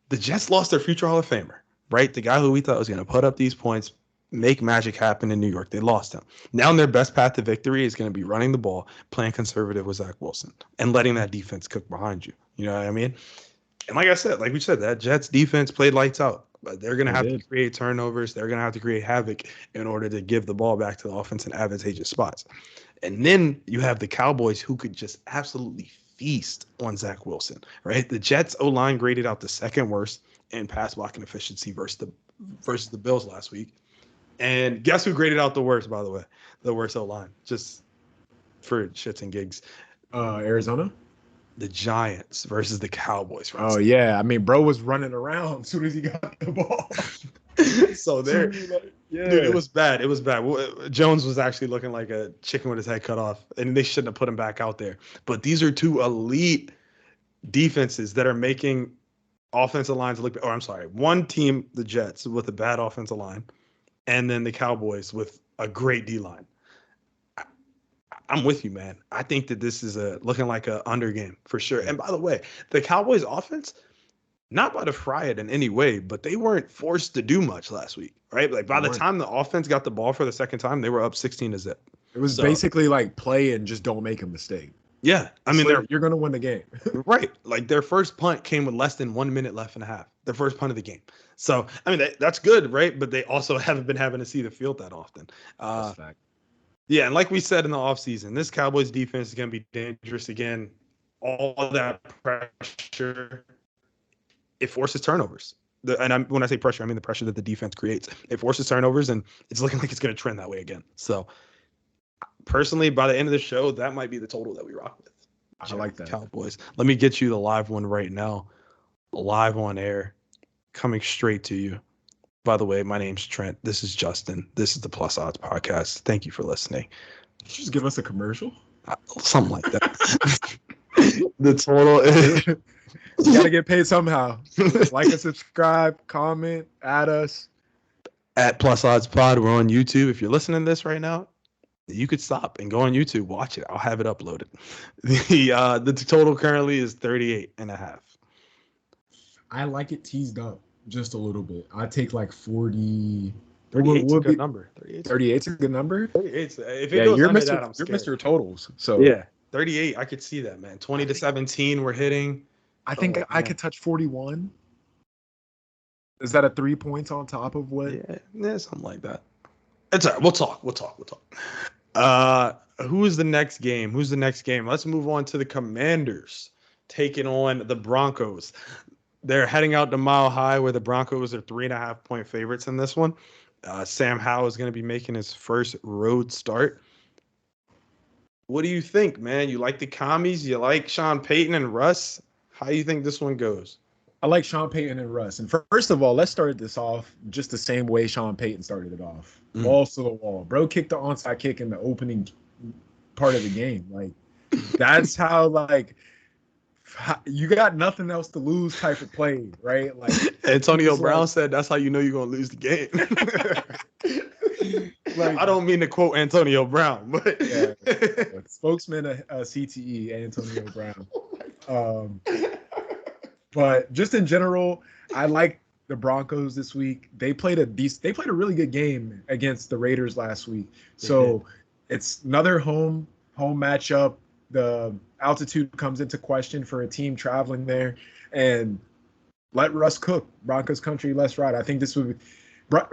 the Jets lost their future Hall of Famer, right? The guy who we thought was going to put up these points, make magic happen in New York. They lost him. Now their best path to victory is going to be running the ball, playing conservative with Zach Wilson, and letting that defense cook behind you. You know what I mean? And like I said, like we said, that Jets defense played lights out. But they're going to have to create turnovers. They're going to have to create havoc in order to give the ball back to the offense in advantageous spots. And then you have the Cowboys who could just absolutely feast on Zach Wilson, right? The Jets O-line graded out the second worst in pass blocking efficiency versus the Bills last week. And guess who graded out the worst, by the way? The worst O-line, just for shits and gigs. Arizona? The Giants versus the Cowboys. Oh, yeah. I mean, bro was running around as soon as he got the ball. So there, dude, it was bad. It was bad. Jones was actually looking like a chicken with his head cut off, and they shouldn't have put him back out there. But these are two elite defenses that are making offensive lines look. Or I'm sorry, one team, the Jets, with a bad offensive line, and then the Cowboys with a great D line. I'm with you, man. I think that this is looking like an under game for sure. And by the way, the Cowboys offense, not by to fry it in any way, but they weren't forced to do much last week, right? Like by the time the offense got the ball for the second time, they were up 16-0. It was basically like play and just don't make a mistake. Yeah. I mean, you're going to win the game. Right. Like their first punt came with less than 1 minute left in a half. Their first punt of the game. So, I mean, that's good, right? But they also haven't been having to see the field that often. That's fact. Yeah, and like we said in the offseason, this Cowboys defense is going to be dangerous again. All that pressure, it forces turnovers. When I say pressure, I mean the pressure that the defense creates. It forces turnovers, and it's looking like it's going to trend that way again. So, personally, by the end of the show, that might be the total that we rock with. I like that. Cowboys. Let me get you the live one right now, live on air, coming straight to you. By the way, my name's Trent. This is Justin. This is the Plus Odds Podcast. Thank you for listening. Just give us a commercial. Something like that. The total is. You gotta get paid somehow. Like and subscribe, comment, add us At Plus Odds Pod. We're on YouTube. If you're listening to this right now, you could stop and go on YouTube, watch it. I'll have it uploaded. The total currently is 38.5. I like it teased up just a little bit. I take like 40. 38's a good number. 38's a good number. 38's, if it goes you're under Mr. that, I'm You're scared. Mr. Totals. So yeah, 38. I could see that, man. 20 to 17, we're hitting. I think I could touch 41. Is that a 3 points on top of what? Yeah, something like that. It's all right. We'll talk. Who is the next game? Let's move on to the Commanders taking on the Broncos. They're heading out to Mile High, where the Broncos are 3.5-point favorites in this one. Sam Howell is going to be making his first road start. What do you think, man? You like the commies? You like Sean Payton and Russ? How do you think this one goes? I like Sean Payton and Russ. And first of all, let's start this off just the same way Sean Payton started it off. Balls to the wall. Bro kicked the onside kick in the opening part of the game. Like, that's how, like, you got nothing else to lose type of play, right? Like, Antonio Brown said that's how you know you're going to lose the game. Like, I don't mean to quote Antonio Brown, but spokesman of CTE, Antonio Brown. But just in general, I like the Broncos this week. They played a really good game against the Raiders last week. So it's another home matchup. The altitude comes into question for a team traveling there, and let Russ cook. Broncos country, let's ride. I think this would be.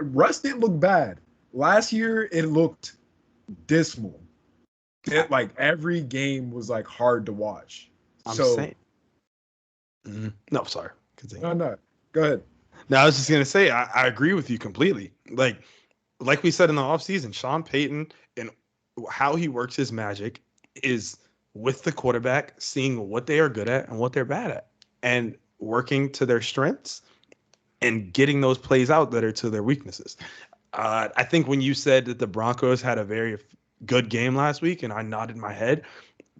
Russ didn't look bad last year. It looked dismal. Like every game was like hard to watch. No, sorry. Continue. No. Go ahead. No, I was just gonna say I agree with you completely. Like we said in the offseason, Sean Payton and how he works his magic is with the quarterback, seeing what they are good at and what they're bad at, and working to their strengths and getting those plays out that are to their weaknesses. I think when you said that the Broncos had a very good game last week, and I nodded my head,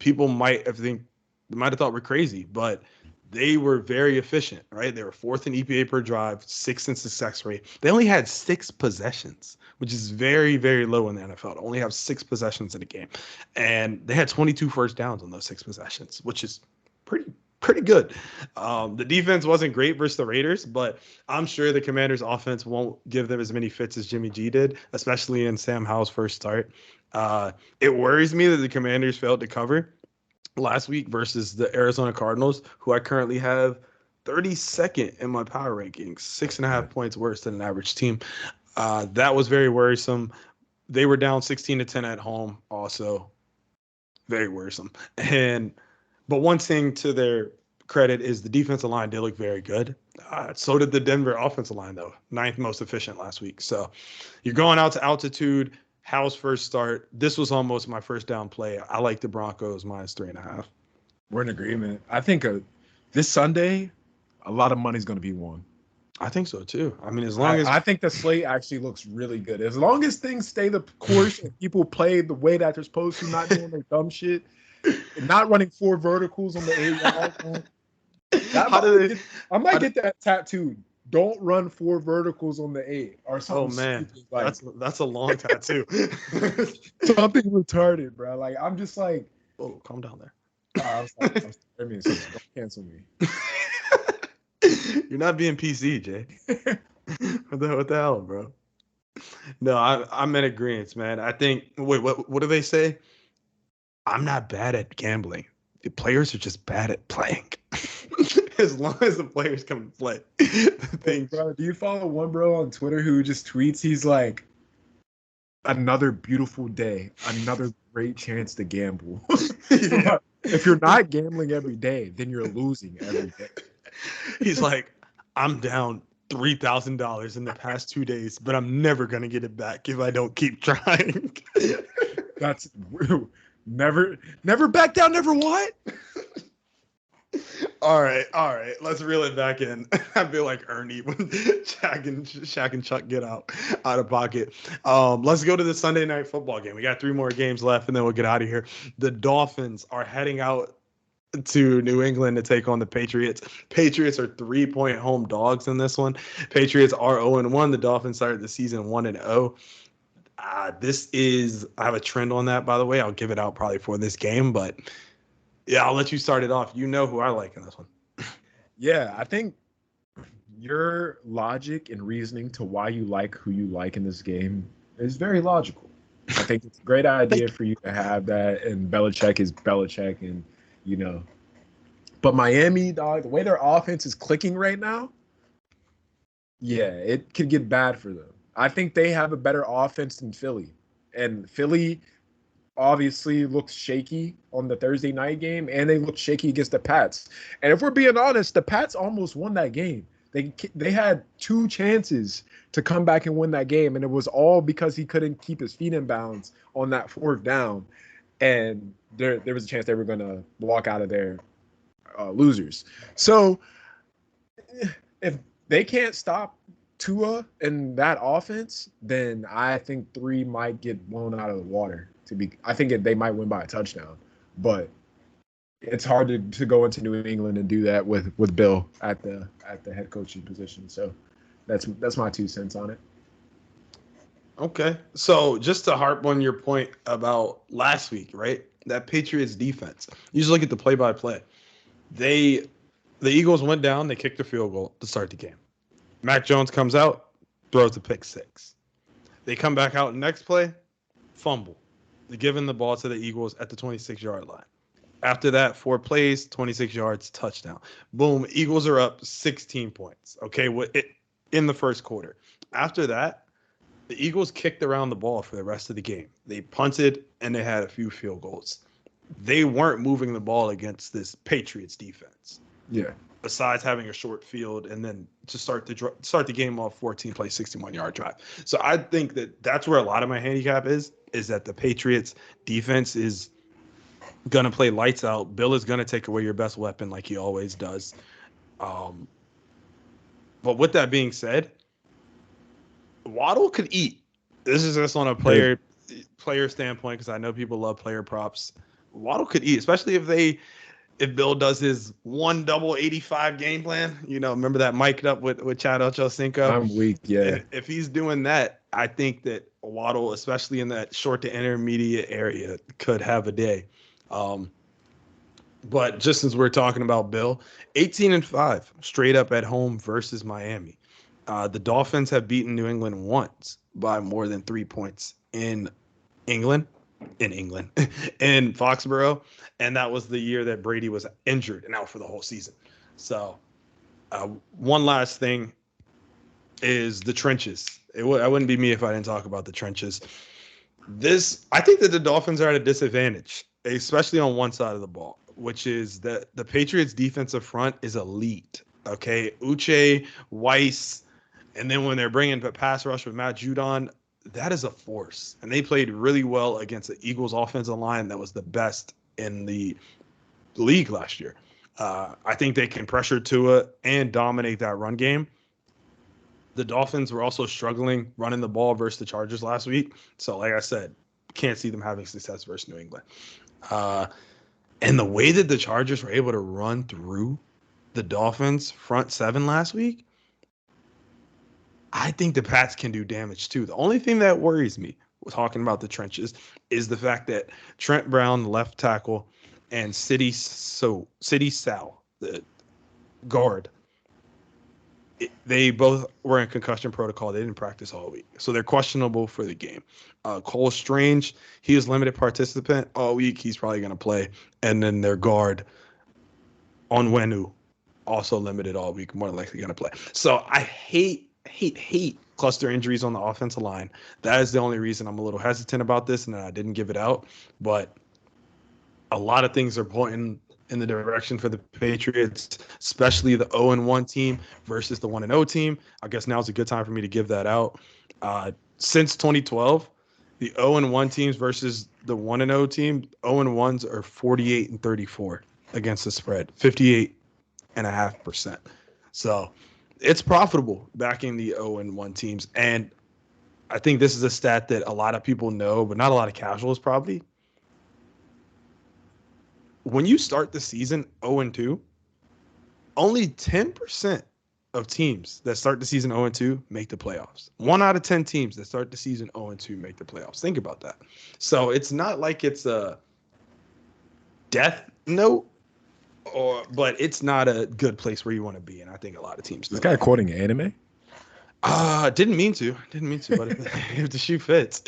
people might have thought we're crazy, but they were very efficient, right? They were 4th in EPA per drive, 6th in success rate. They only had 6 possessions, which is very, very low in the NFL. To only have 6 possessions in a game. And they had 22 first downs on those 6 possessions, which is pretty good. The defense wasn't great versus the Raiders, but I'm sure the Commanders' offense won't give them as many fits as Jimmy G did, especially in Sam Howell's first start. It worries me that the Commanders failed to cover last week versus the Arizona Cardinals, who I currently have 32nd in my power rankings, 6.5 points worse than an average team. That was very worrisome. They were down 16-10 at home, also very worrisome. But one thing to their credit is the defensive line did look very good. So did the Denver offensive line, though, 9th most efficient last week. So you're going out to altitude. Howell's first start. This was almost my first down play. I like the Broncos -3.5. We're in agreement. I think this Sunday, a lot of money's going to be won. I think so too. I mean, as long as I think the slate actually looks really good. As long as things stay the course and people play the way that they're supposed to, not doing their dumb shit, and not running 4 verticals on the 8 yard. I might get that tattooed. Don't run 4 verticals on the 8 or something. Oh man, like, that's a long tattoo. Something retarded, bro. Like I'm just like, oh, calm down there. Don't cancel me. You're not being PC, Jay. What the hell, bro? No, I'm in agreement, man. I think. Wait, what do they say? I'm not bad at gambling. The players are just bad at playing. As long as the players come and play. Bro, do you follow one bro on Twitter who just tweets? He's like, another beautiful day, another great chance to gamble. Yeah. If you're not gambling every day, then you're losing every day. He's like, I'm down $3,000 in the past 2 days, but I'm never gonna get it back if I don't keep trying. That's never back down, never what? All right. Let's reel it back in. I feel like Ernie when Shaq and Chuck get out of pocket. Let's go to the Sunday night football game. We got 3 more games left, and then we'll get out of here. The Dolphins are heading out to New England to take on the Patriots. Patriots are 3-point home dogs in this one. Patriots are 0-1. The Dolphins started the season 1-0. I have a trend on that, by the way. I'll give it out probably for this game, but yeah, I'll let you start it off. You know who I like in this one. Yeah, I think your logic and reasoning to why you like who you like in this game is very logical. I think it's a great idea for you to have that, and Belichick is Belichick, and But Miami, dog, the way their offense is clicking right now, yeah, it could get bad for them. I think they have a better offense than Philly, and Philly obviously looks shaky on the Thursday night game, and they looked shaky against the Pats. And if we're being honest, the Pats almost won that game. They had 2 chances to come back and win that game, and it was all because he couldn't keep his feet in bounds on that 4th down. And there was a chance they were going to walk out of there losers. So if they can't stop Tua in that offense, then I think 3 might get blown out of the water. I think they might win by a touchdown, but it's hard to go into New England and do that with Bill at the head coaching position. So that's my 2 cents on it. Okay. So just to harp on your point about last week, right? That Patriots defense. You just look at the play-by-play. The Eagles went down. They kicked a field goal to start the game. Mac Jones comes out, throws a pick 6. They come back out next play, fumble. They're giving the ball to the Eagles at the 26-yard line. After that, 4 plays, 26 yards, touchdown. Boom, Eagles are up 16 points, okay, in the first quarter. After that, the Eagles kicked around the ball for the rest of the game. They punted, and they had a few field goals. They weren't moving the ball against this Patriots defense. Yeah. Besides having a short field and then to start the game off 14-play, 61-yard drive. So I think that's where a lot of my handicap is that the Patriots defense is going to play lights out. Bill is going to take away your best weapon like he always does. But with that being said, Waddle could eat. This is just on a player standpoint because I know people love player props. Waddle could eat, especially if Bill does his 1 double 85 game plan. Remember that mic'd up with Chad Ochocinco? I'm weak, yeah. If he's doing that, I think that Waddle, especially in that short to intermediate area, could have a day. But just since we're talking about Bill, 18-5 straight up at home versus Miami. The Dolphins have beaten New England once by more than 3 points in Foxborough, and that was the year that Brady was injured and out for the whole season. So one last thing is the trenches. I wouldn't be me if I didn't talk about the trenches. I think that the Dolphins are at a disadvantage, especially on one side of the ball, which is that the Patriots defensive front is elite. Okay, Uche, Weiss, and then when they're bringing the pass rush with Matt Judon, that is a force. And they played really well against the Eagles offensive line that was the best in the league last year. I think they can pressure Tua and dominate that run game. The Dolphins were also struggling running the ball versus the Chargers last week. So, like I said, can't see them having success versus New England. And the way that the Chargers were able to run through the Dolphins front 7 last week, I think the Pats can do damage too. The only thing that worries me with talking about the trenches is the fact that Trent Brown, left tackle, and City Sal, the guard, they both were in concussion protocol. They didn't practice all week, so they're questionable for the game. Cole Strange, he is limited participant all week. He's probably going to play. And then their guard, Onwenu, also limited all week, more than likely going to play. So I hate cluster injuries on the offensive line. That is the only reason I'm a little hesitant about this, and I didn't give it out. But a lot of things are pointing in the direction for the Patriots, especially the 0-1 team versus the 1-0 team. I guess now is a good time for me to give that out. Since 2012, the 0-1 teams versus the 1-0 team, 0-1s are 48-34 against the spread, 58.5%. So it's profitable backing the 0-1 teams. And I think this is a stat that a lot of people know, but not a lot of casuals probably. When you start the season 0-2, only 10% of teams that start the season 0-2 make the playoffs. 1 out of 10 teams that start the season 0-2 make the playoffs. Think about that. So it's not like it's a death note, but it's not a good place where you want to be. And I think a lot of teams do. This guy quoting anime? Didn't mean to, but if the shoe fits.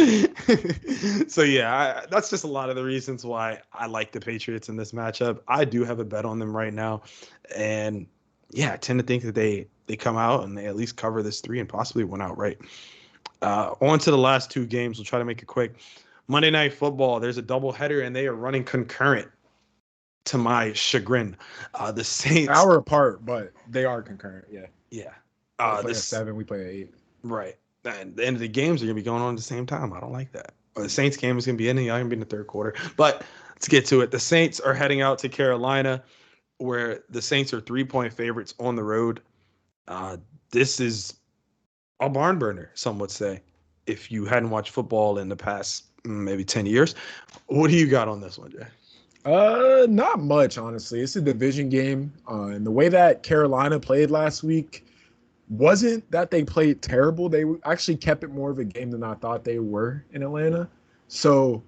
So yeah, that's just a lot of the reasons why I like the Patriots in this matchup. I do have a bet on them right now, and yeah, I tend to think that they come out and they at least cover this 3 and possibly win outright. On to the last 2 games. We'll try to make it quick. Monday Night Football. There's a doubleheader, and they are running concurrent. To my chagrin, the Saints. Hour apart, but they are concurrent. Yeah. Yeah. They play at 7, we play at 8. Right. And the end of the games are going to be going on at the same time. I don't like that. The Saints game is going to be ending. Y'all going to be in the third quarter. But let's get to it. The Saints are heading out to Carolina, where the Saints are 3-point favorites on the road. This is a barn burner, some would say, if you hadn't watched football in the past maybe 10 years. What do you got on this one, Jay? Not much, honestly. It's a division game. And the way that Carolina played last week wasn't that they played terrible. They actually kept it more of a game than I thought they were in Atlanta. So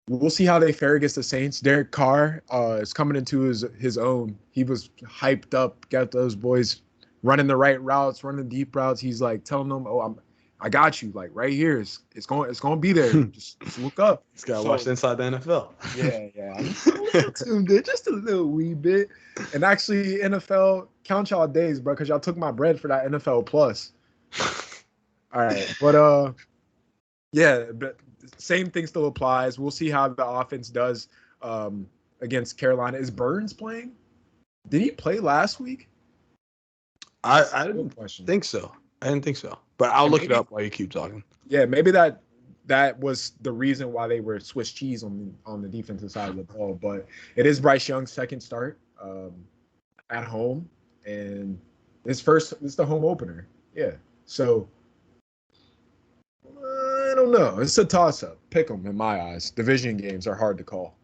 we'll see how they fare against the Saints. Derek Carr is coming into his own. He was hyped up, got those boys running the right routes, running deep routes. He's like telling them, "Oh, I got you, like right here. It's going to be there. Just look up." This guy watched Inside the NFL. Yeah. I'm just a little tuned in, just a little wee bit. And actually, NFL, count y'all days, bro, because y'all took my bread for that NFL Plus. All right, but yeah, but same thing still applies. We'll see how the offense does against Carolina. Is Burns playing? Did he play last week? I didn't think so. I didn't think so. But I'll look it up while you keep talking. Yeah, maybe that was the reason why they were Swiss cheese on the defensive side of the ball. But it is Bryce Young's second start at home, and it's the home opener. Yeah, so I don't know. It's a toss-up. Pick 'em in my eyes. Division games are hard to call.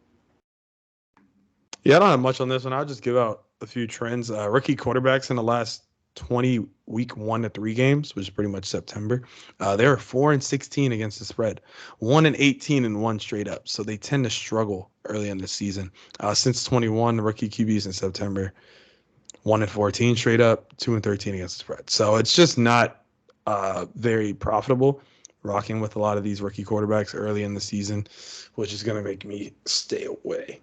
Yeah, I don't have much on this one. I'll just give out a few trends. Rookie quarterbacks in the last 20 week 1 to 3 games, which is pretty much September. They are 4-16 against the spread, 1-18 and 1 straight up. So they tend to struggle early in the season. Since 21, the rookie QBs in September, 1-14 straight up, 2-13 against the spread. So it's just not very profitable rocking with a lot of these rookie quarterbacks early in the season, which is going to make me stay away.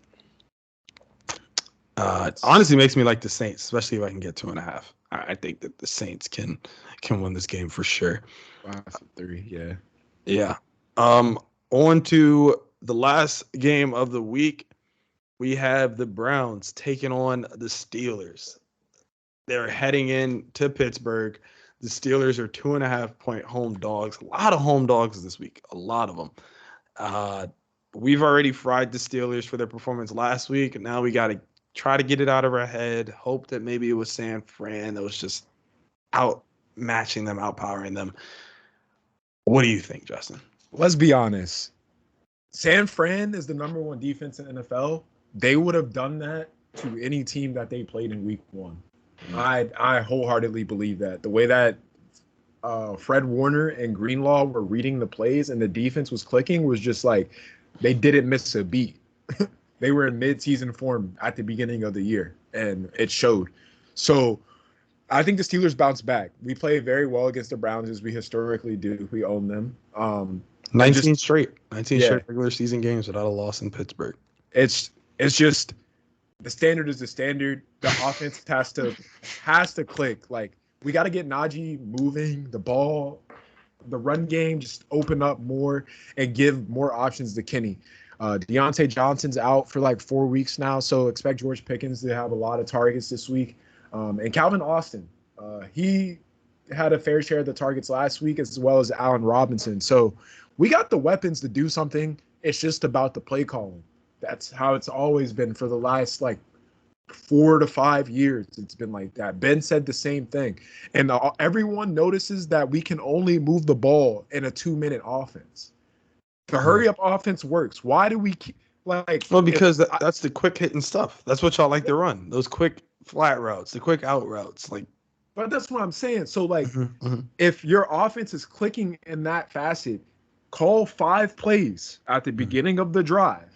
Honestly makes me like the Saints, especially if I can get 2.5. I think that the Saints can win this game for sure. 5-3, yeah. Yeah. On to the last game of the week. We have the Browns taking on the Steelers. They're heading in to Pittsburgh. The Steelers are 2.5-point home dogs. A lot of home dogs this week. A lot of them. We've already fried the Steelers for their performance last week, and now we got to try to get it out of our head, hope that maybe it was San Fran that was just outmatching them, outpowering them. What do you think, Justin? Let's be honest. San Fran is the number 1 defense in NFL. They would have done that to any team that they played in week 1. I wholeheartedly believe that. The way that Fred Warner and Greenlaw were reading the plays and the defense was clicking was just like they didn't miss a beat. They were in mid-season form at the beginning of the year, and it showed. So I think the Steelers bounce back. We play very well against the Browns, as we historically do. We own them. 19 straight regular season games without a loss in Pittsburgh. It's just the standard is the standard. The offense has to click. Like, we got to get Najee moving the ball. the run game just open up more and give more options to Kenny. Deontay Johnson's out for like 4 weeks now, so expect George Pickens to have a lot of targets this week. And Calvin Austin, he had a fair share of the targets last week, as well as Allen Robinson. So we got the weapons to do something. It's just about the play calling. That's how it's always been for the last like 4 to 5 years. It's been like that. Ben said the same thing. And everyone notices that we can only move the ball in a 2-minute offense. The hurry up offense works. Why do we keep like? Well, because that's the quick hitting stuff. That's what y'all like to run. Those quick flat routes, the quick out routes. Like, but that's what I'm saying. So like, if your offense is clicking in that facet, call 5 plays at the beginning of the drive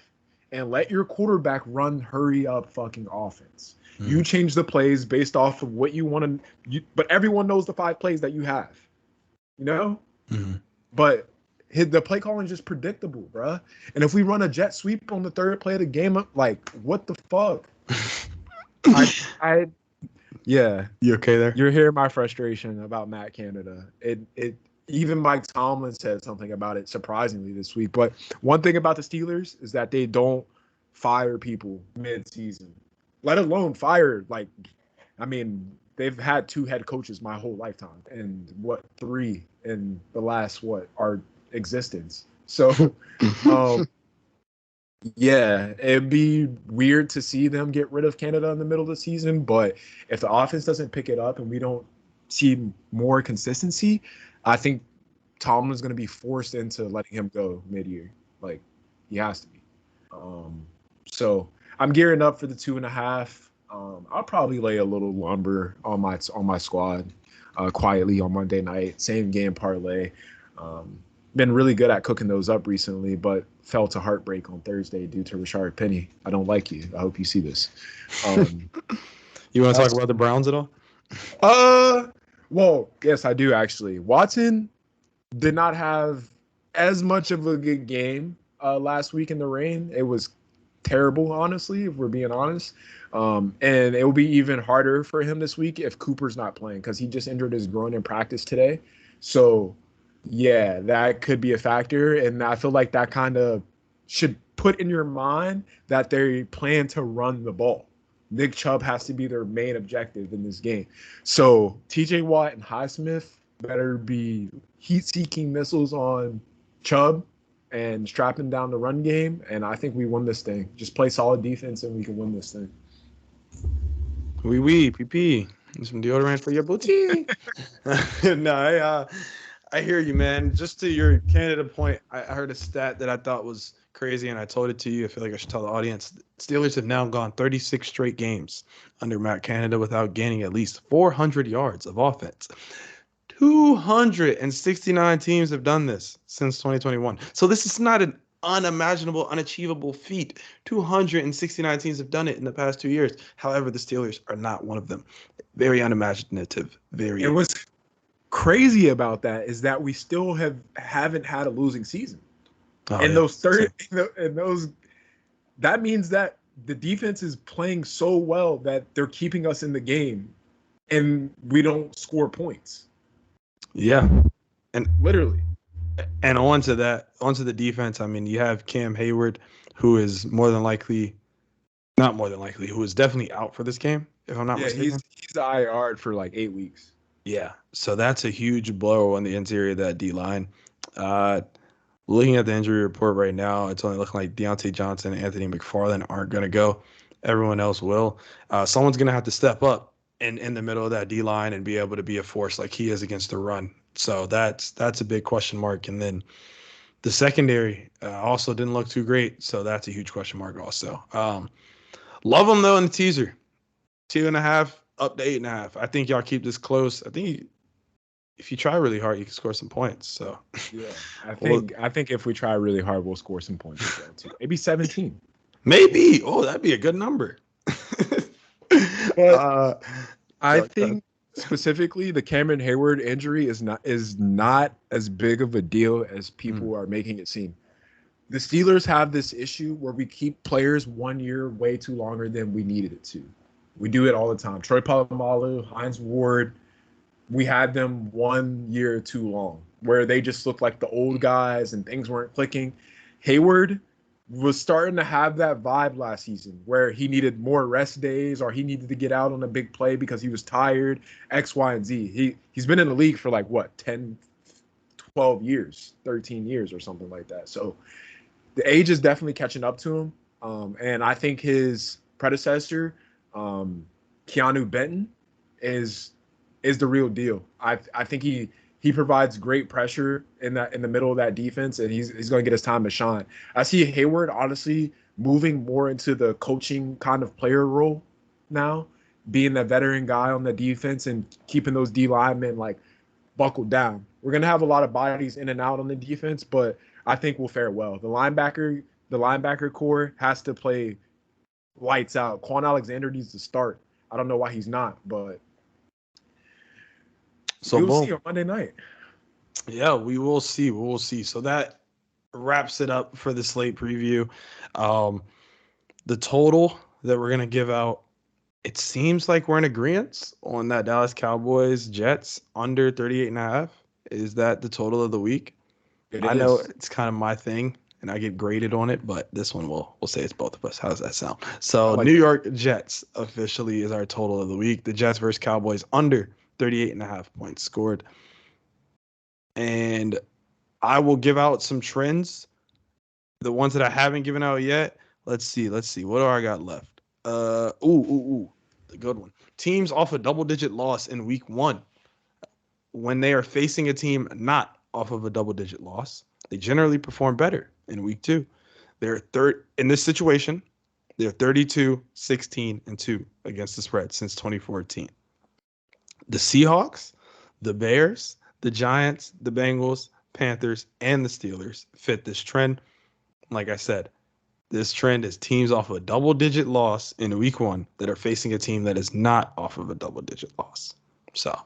and let your quarterback run hurry up fucking offense. You change the plays based off of what you want to, but everyone knows the 5 plays that you have, you know? But the play calling is just predictable, bruh. And if we run a jet sweep on the 3rd play of the game, like, what the fuck? Yeah. You okay there? You're hearing my frustration about Matt Canada. It even Mike Tomlin said something about it surprisingly this week. But one thing about the Steelers is that they don't fire people mid-season, let alone fire. Like, I mean, they've had 2 head coaches my whole lifetime, and 3 in the last our existence. So, yeah, it'd be weird to see them get rid of Canada in the middle of the season. But if the offense doesn't pick it up and we don't see more consistency, I think Tomlin's going to be forced into letting him go mid-year. Like, he has to be. So I'm gearing up for the 2.5. I'll probably lay a little lumber on my squad quietly on Monday night. Same game parlay. Been really good at cooking those up recently, but fell to heartbreak on Thursday due to Rashard Penny. I don't like you. I hope you see this. You want to talk about the Browns at all? Well, yes, I do actually. Watson did not have as much of a good game last week in the rain. It was terrible, honestly, if we're being honest. And it will be even harder for him this week if Cooper's not playing, because he just injured his groin in practice today. So, yeah, that could be a factor. And I feel like that kind of should put in your mind that they plan to run the ball. Nick Chubb has to be their main objective in this game. So TJ Watt and Highsmith better be heat-seeking missiles on Chubb and strapping down the run game. And I think we win this thing. Just play solid defense and we can win this thing. Oui, PP. Some deodorant for your booty. No, I hear you, man. Just to your Canada point, I heard a stat that I thought was crazy, and I told it to you. I feel like I should tell the audience. Steelers have now gone 36 straight games under Matt Canada without gaining at least 400 yards of offense. 269 teams have done this since 2021. So this is not an unimaginable, unachievable feat. 269 teams have done it in the past 2 years. However, the Steelers are not one of them. Very unimaginative. Very. It was crazy about that is that we still haven't had a losing season. And that means that the defense is playing so well that they're keeping us in the game and we don't score points. Yeah. And literally. And onto the defense, I mean, you have Cam Hayward, who is who is definitely out for this game, if I'm not mistaken. He's IR'd for like 8 weeks. Yeah. So that's a huge blow on the interior of that D-line. Looking at the injury report right now, it's only looking like Deontay Johnson and Anthony McFarland aren't going to go. Everyone else will. Someone's going to have to step up in the middle of that D-line and be able to be a force like he is against the run. So that's a big question mark. And then the secondary also didn't look too great. So that's a huge question mark also. Love them, though, in the teaser. 2.5 up to 8.5. I think y'all keep this close. I think if you try really hard, you can score some points. So yeah, I think if we try really hard, we'll score some points as well too. Maybe 17. Maybe. Oh, that'd be a good number. But I think specifically the Cameron Hayward injury is not as big of a deal as people are making it seem. The Steelers have this issue where we keep players 1 year way too longer than we needed it to. We do it all the time. Troy Polamalu, Hines Ward, we had them 1 year too long. where they just looked like the old guys and things weren't clicking. Hayward was starting to have that vibe last season where he needed more rest days or he needed to get out on a big play because he was tired, X, Y, and Z. He's been in the league for like what, 10, 12 years, 13 years or something like that. So the age is definitely catching up to him. And I think his predecessor, Keanu Benton, is the real deal. I think he provides great pressure in the middle of that defense, and he's going to get his time to shine. I see Hayward honestly moving more into the coaching kind of player role now, being the veteran guy on the defense and keeping those D linemen like buckled down. We're going to have a lot of bodies in and out on the defense, but I think we'll fare well. The linebacker core has to play lights out. Quan Alexander needs to start. I don't know why he's not, but so we'll boom. see on Monday night. Yeah, we will see. We will see. So that wraps it up for the slate preview. The total that we're going to give out, it seems like we're in agreement on that Dallas Cowboys Jets under 38.5. Is that the total of the week? I know it's kind of my thing, and I get graded on it, but this one we'll say it's both of us. How does that sound? So New York Jets officially is our total of the week. The Jets versus Cowboys under 38.5 points scored. And I will give out some trends. The ones that I haven't given out yet. Let's see. What do I got left? The good one. Teams off a double-digit loss in week 1. When they are facing a team not off of a double-digit loss, they generally perform better in week 2. They're in this situation. They're 32, 16, and 2 against the spread since 2014. The Seahawks, the Bears, the Giants, the Bengals, Panthers, and the Steelers fit this trend. Like I said, this trend is teams off of a double-digit loss in week 1 that are facing a team that is not off of a double-digit loss. So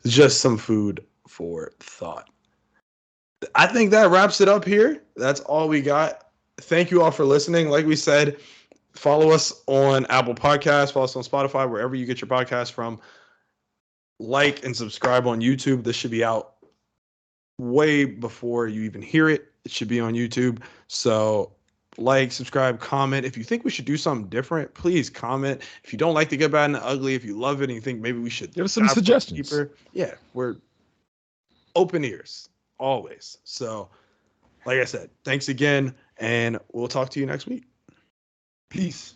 just some food for thought. I think that wraps it up here. That's all we got. Thank you all for listening. Like we said, follow us on Apple Podcasts, follow us on Spotify, wherever you get your podcast from. Like and subscribe on YouTube. This should be out way before you even hear it. It should be on YouTube. So like, subscribe, comment. If you think we should do something different, please comment. If you don't like the good, bad, and the ugly, if you love it and you think maybe we should give us some suggestions. Deeper, yeah, we're open ears always. So like I said, thanks again, and we'll talk to you next week. Peace.